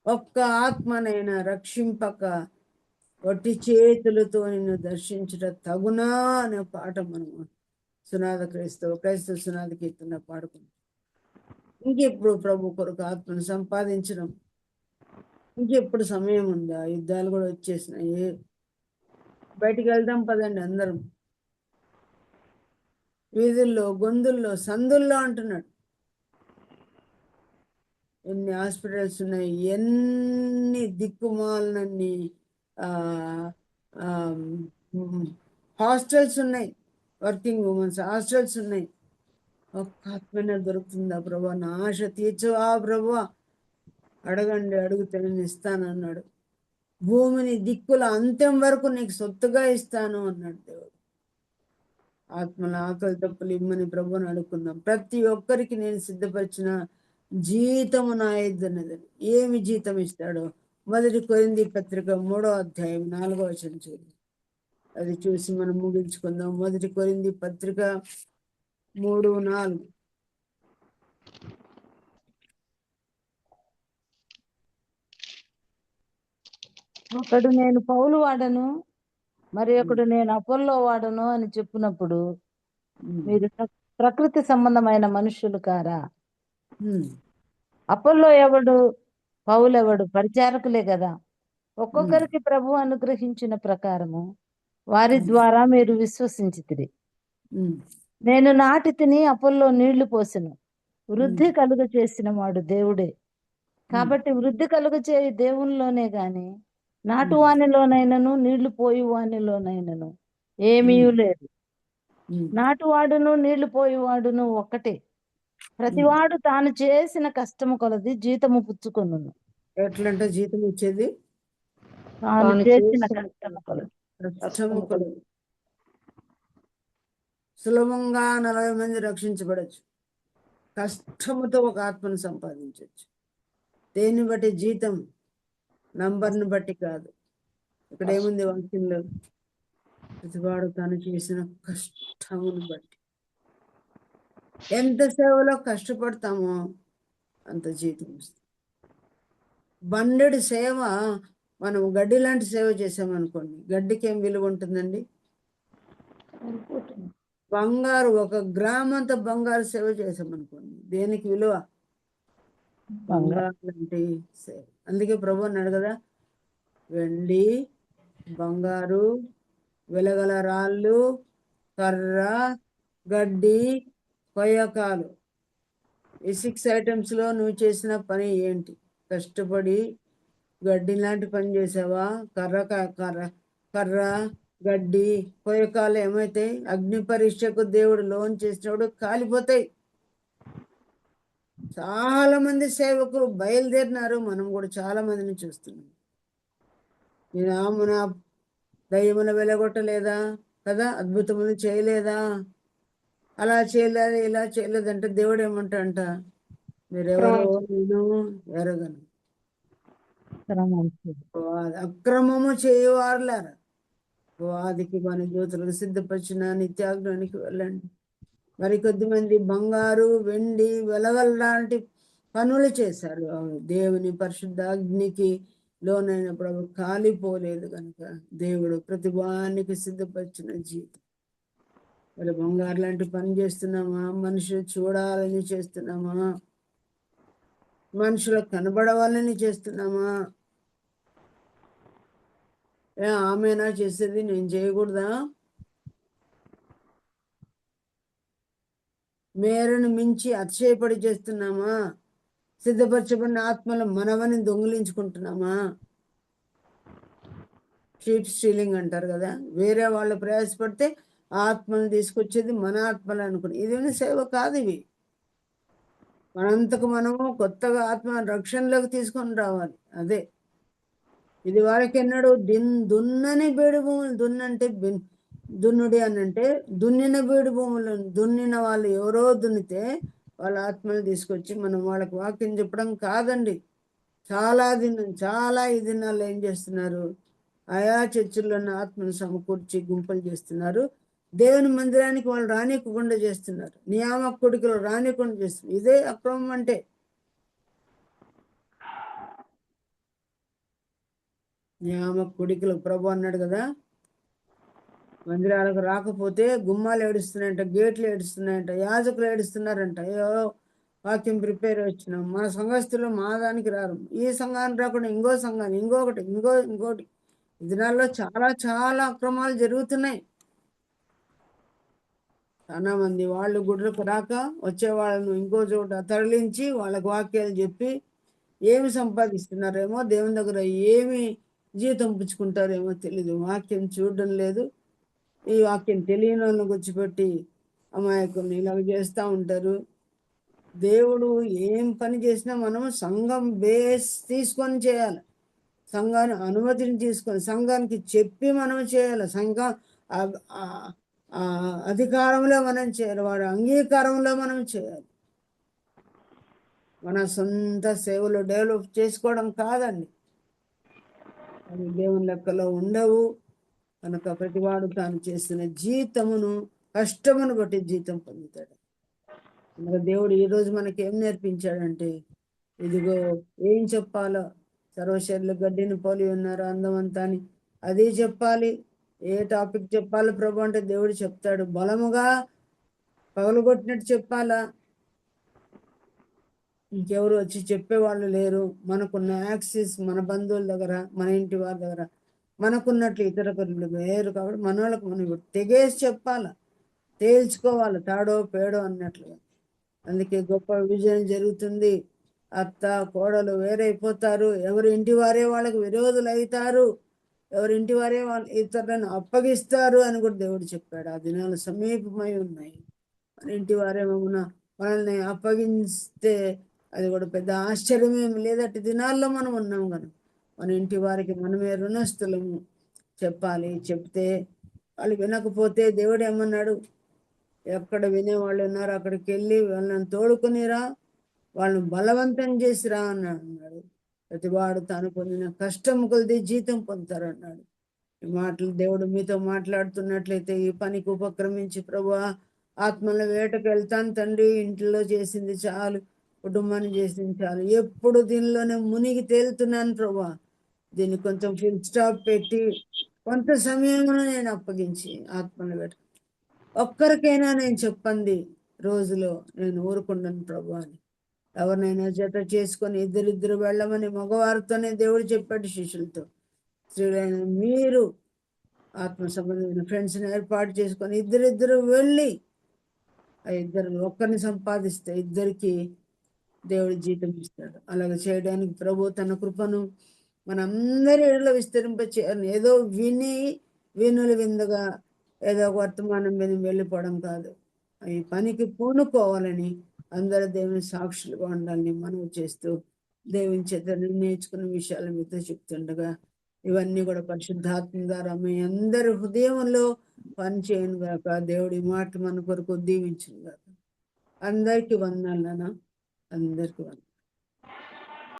ఒక్క ఆత్మనైనా రక్షింపక ఒట్టి చేతులతో నిన్ను దర్శించుట తగునా అనే పాట మనము క్రైస్తవ సునాద కీర్తన పాడుకుంటాం. ఇంకెప్పుడు ప్రభు కొరకు ఆత్మను సంపాదించడం? ఇంకెప్పుడు సమయం ఉందా? యుద్ధాలు కూడా వచ్చేసినాయి. బయటికి వెళ్దాం పదండి అందరం, వీధుల్లో, గొంతుల్లో, సందుల్లో అంటున్నాడు. ఎన్ని హాస్పిటల్స్ ఉన్నాయి, ఎన్ని దిక్కుమాలనన్ని హాస్టల్స్ ఉన్నాయి, వర్కింగ్ ఉమెన్స్ హాస్టల్స్ ఉన్నాయి. ఒక్క ఆత్మనే దొరుకుతుందా ప్రభా? నా ఆశ తీర్చవా ప్రభా? అడగండి, అడుగుతే నేను ఇస్తానన్నాడు. భూమిని దిక్కుల అంత్యం వరకు నీకు సొత్తుగా ఇస్తాను అన్నాడు దేవుడు. ఆత్మల ఆకలి తప్పులు ఇమ్మని ప్రభుని అడుక్కుందాం. ప్రతి ఒక్కరికి నేను సిద్ధపరిచిన జీతము నా ఇద్దరినదని. ఏమి జీతం ఇస్తాడో 1 కొరింథీ పత్రిక 3వ అధ్యాయం 4వ వచనం చూడండి. అది చూసి మనం ముగించుకుందాం. 1 కొరింథీ పత్రిక 3:4. ఒకడు నేను పౌలు వాడను, మరి ఒకడు నేను అపోల్లో వాడను అని చెప్పినప్పుడు మీరు ప్రకృతి సంబంధమైన మనుషులు కారా? అపోల్లో ఎవడు, పౌలు ఎవడు? పరిచారకులే కదా. ఒక్కొక్కరికి ప్రభు అనుగ్రహించిన ప్రకారము వారి ద్వారా మీరు విశ్వసించితిరి. నేను నాటి తిని అపోల్లో నీళ్లు పోసెను, వృద్ధి కలుగ చేసిన వాడు దేవుడే. కాబట్టి వృద్ధి కలుగ చేయి దేవునిలోనే గాని నాటువానిలోనైనను నీళ్లు పోయి వానిలోనైనను ఏమీ లేదు. నాటువాడును నీళ్లు పోయేవాడును ఒక్కటే. ప్రతివాడు తాను చేసిన కష్టము కొలది జీతము పుచ్చుకొనును. ఎట్లంటే జీతం ఇచ్చేది తాను చేసిన కష్టము కొలది. కష్టము కొలది. సులభంగా 40 మంది రక్షించబడచ్చు. కష్టముతో ఒక ఆత్మను సంపాదించవచ్చు. దేన్ని బట్టి? జీతం నంబర్ని బట్టి కాదు. ఇక్కడ ఏముంది వాక్యంలో? ప్రతివాడు తాను చేసిన కష్టమును బట్టి. ఎంత సేవలో కష్టపడతామో అంత జీతం వస్తుంది. బండెడు సేవ, మనం గడ్డి లాంటి సేవ చేసామనుకోండి, గడ్డికి ఏం విలువ ఉంటుందండి? బంగారు, 1 గ్రామ్ అంత బంగారు సేవ చేసామనుకోండి, దేనికి విలువ? బంగారు లాంటి సేవ. అందుకే ప్రభు అన్నాడు కదా, వెండి, బంగారు, వెలగల రాళ్ళు, కర్ర, గడ్డి, కొయ్యకాలు, ఈ 6 ఐటమ్స్లో నువ్వు చేసిన పని ఏంటి? కష్టపడి గడ్డి లాంటి పని చేసావా? కర్ర, గడ్డి, కొయ్యకాలు ఏమైతాయి? అగ్ని పరీక్షకు దేవుడు లోన్ చేసినప్పుడు కాలిపోతాయి. చాలా మంది సేవకులు బయలుదేరినారు. మనం కూడా చాలా మందిని చూస్తున్నాం. మన దయ్యమును వెలగొట్టలేదా కదా, అద్భుతములు చేయలేదా, అలా చేయలేదు, ఇలా చేయలేదంటే దేవుడు ఏమంటా, మీరెవరో నేను ఎరగను. అక్రమము చేయవారులారా, వాదికి మన జ్యోతులకు సిద్ధపరిచిన నిత్యాగ్నికి వెళ్ళండి. మరి కొద్దిమంది బంగారు, వెండి, వెలగల లాంటి పనులు చేశారు. దేవుని పరిశుద్ధ అగ్నికి లోనైనప్పుడు అవి కాలిపోలేదు కనుక దేవుడు ప్రతిభానికి సిద్ధపరిచిన జీవితం. మరి బంగారు లాంటి పని చేస్తున్నామా? మనుషులు చూడాలని చేస్తున్నామా? మనుషులకు కనబడవాలని చేస్తున్నామా? ఆమెనా చేసేది, నేను చేయకూడదా? మేరను మించి అతిశయపడి చేస్తున్నామా? సిద్ధపరచబడిన ఆత్మలు మనవని దొంగిలించుకుంటున్నామా? షీప్ స్టీలింగ్ అంటారు కదా, వేరే వాళ్ళు ప్రయాసపడితే ఆత్మను తీసుకొచ్చేది మన ఆత్మలు అనుకుని. ఇదేమి సేవ కాదు. ఇవి మనంతకు మనము కొత్తగా ఆత్మ రక్షణలోకి తీసుకొని రావాలి. అదే ఇది వరకెన్నడు దున్నని బేడు భూములు, దున్నంటే దున్నుడి అని అంటే దున్నిన బీడు భూములు, దున్నిన వాళ్ళు ఎవరో దున్నితే వాళ్ళ ఆత్మలు తీసుకొచ్చి మనం వాళ్ళకి వాక్యం చెప్పడం కాదండి. చాలా ఈ దినాల్లో ఏం చేస్తున్నారు, ఆయా చర్చిల్లో ఉన్న ఆత్మను సమకూర్చి గుంపులు చేస్తున్నారు. దేవుని మందిరానికి వాళ్ళు రానివ్వకుండా చేస్తున్నారు. నియామకుడికి రానివ్వకుండా చేస్తున్నారు. ఇదే అక్రమం అంటే. నియామకుడికి ప్రభు అన్నాడు కదా, మందిరాలకు రాకపోతే గుమ్మాలు ఏడుస్తున్నాయంట, గేట్లు ఏడుస్తున్నాయంట, యాజకులు ఏడుస్తున్నారంట. అయ్యో, వాక్యం ప్రిపేర్ వచ్చినాం, మన సంఘస్థులు మా దానికి రారు, ఈ సంఘానికి రాకుండా ఇంకో సంఘాన్ని, ఇంకోటి. ఈ దినాల్లో చాలా అక్రమాలు జరుగుతున్నాయి. చాలా మంది వాళ్ళు గుడ్రకు రాక వచ్చే వాళ్ళను ఇంకో చోట తరలించి వాళ్ళకు వాక్యాలు చెప్పి ఏమి సంపాదిస్తున్నారేమో, దేవుని దగ్గర ఏమి జీతం పుచ్చుకుంటారేమో తెలీదు. వాక్యం చూడడం లేదు. ఈ వాక్యం తెలియని వాళ్ళని కూర్చోబెట్టి అమాయకుల్ని ఇలాగ చేస్తూ ఉంటారు. దేవుడు ఏం పని చేసినా మనం సంఘం బేస్ తీసుకొని చేయాలి. సంఘాన్ని అనుమతిని తీసుకొని సంఘానికి చెప్పి మనం చేయాలి. సంఘం ఆ అధికారంలో మనం చేయాలి, వాడి అంగీకారంలో మనం చేయాలి. మన సొంత సేవలు డెవలప్ చేసుకోవడం కాదండి, అవి దేవుని లెక్కలో ఉండవు. కనుక ప్రతివాడు తాను చేసిన జీతమును, కష్టమును బట్టి జీతం పొందుతాడు. కనుక దేవుడు ఈరోజు మనకి ఏం నేర్పించాడంటే, ఇదిగో ఏం చెప్పాలో, సర్వశరీర గడ్డిని పోలి ఉన్నారు అందమంతా అని అదే చెప్పాలి. ఏ టాపిక్ చెప్పాలి ప్రభు అంటే దేవుడు చెప్తాడు. బలముగా పగలగొట్టినట్టు చెప్పాలా, ఇంకెవరు వచ్చి చెప్పేవాళ్ళు లేరు. మనకున్న యాక్సెస్ మన బంధువుల దగ్గర, మన ఇంటి వారి దగ్గర మనకున్నట్లు ఇతర పనులు వేరు. కాబట్టి మన వాళ్ళకు మనం తెగేసి చెప్పాలా, తేల్చుకోవాలి తాడో పేడో అన్నట్లుగా. అందుకే గొప్ప విజయం జరుగుతుంది. అత్త కోడలు వేరైపోతారు, ఎవరి ఇంటి వారే వాళ్ళకి విరోధులు అవుతారు, ఎవరింటి వారే వాళ్ళ ఇతరులను అప్పగిస్తారు అని కూడా దేవుడు చెప్పాడు. ఆ దినాలు సమీపమై ఉన్నాయి. మన ఇంటి వారే మనల్ని అప్పగిస్తే అది కూడా పెద్ద ఆశ్చర్యమేం లేదటి దినాల్లో మనం ఉన్నాం కనుక మన ఇంటి వారికి మనమే రుణస్థులము. చెప్పాలి, చెప్తే వాళ్ళు వినకపోతే దేవుడు ఏమన్నాడు, ఎక్కడ వినేవాళ్ళు ఉన్నారు అక్కడికి వెళ్ళి వాళ్ళని తోడుకునిరా, వాళ్ళని బలవంతం చేసిరా అన్నాడు. ప్రతివాడు తాను పొందిన కష్టం కొలిది జీతం పొందుతారన్నాడు. ఈ మాటలు దేవుడు మీతో మాట్లాడుతున్నట్లయితే ఈ పనికి ఉపక్రమించి, ప్రభువా ఆత్మల వేటకు వెళ్తాను తండ్రి, ఇంట్లో చేసింది చాలు, కుటుంబాన్ని చేసింది చాలు, ఎప్పుడు దీనిలోనే మునిగి తేలుతున్నాను ప్రభువా, దీన్ని కొంచెం ఫుల్ స్టాప్ పెట్టి కొంత సమయంలో నేను అప్పగించి ఆత్మల వేట ఒక్కరికైనా నేను చెప్పండి రోజులో నేను ఊరుకుండాను ప్రభు అని ఎవరినైనా జత చేసుకొని ఇద్దరిద్దరు వెళ్ళమని మగవారితోనే దేవుడు చెప్పాడు శిష్యులతో. స్త్రీలైన మీరు ఆత్మ సంబంధమైన ఫ్రెండ్స్ని ఏర్పాటు చేసుకొని ఇద్దరిద్దరు వెళ్ళి ఆ ఇద్దరు ఒక్కరిని సంపాదిస్తే ఇద్దరికి దేవుడు జీతం ఇస్తాడు. అలాగే చేయడానికి ప్రభు తన కృపను మనందరి ఏళ్ళలో విస్తరింపచేయాలని, ఏదో వినులు విందుగా ఏదో వర్తమానం విని వెళ్ళిపోవడం కాదు, ఈ పనికి పూనుకోవాలని అందరూ దేవుని సాక్షులుగా ఉండాలని మనవి చేస్తూ దేవుని చేత నేర్చుకున్న విషయాలు మీతో చెప్తుండగా ఇవన్నీ కూడా పరిశుద్ధాత్మ ద్వారా మీ అందరి హృదయంలో పనిచేయను గాక. దేవుడి మాట మన కొరకు దీవించును గాక. అందరికీ వందనాలనా, అందరికీ వందనాలు.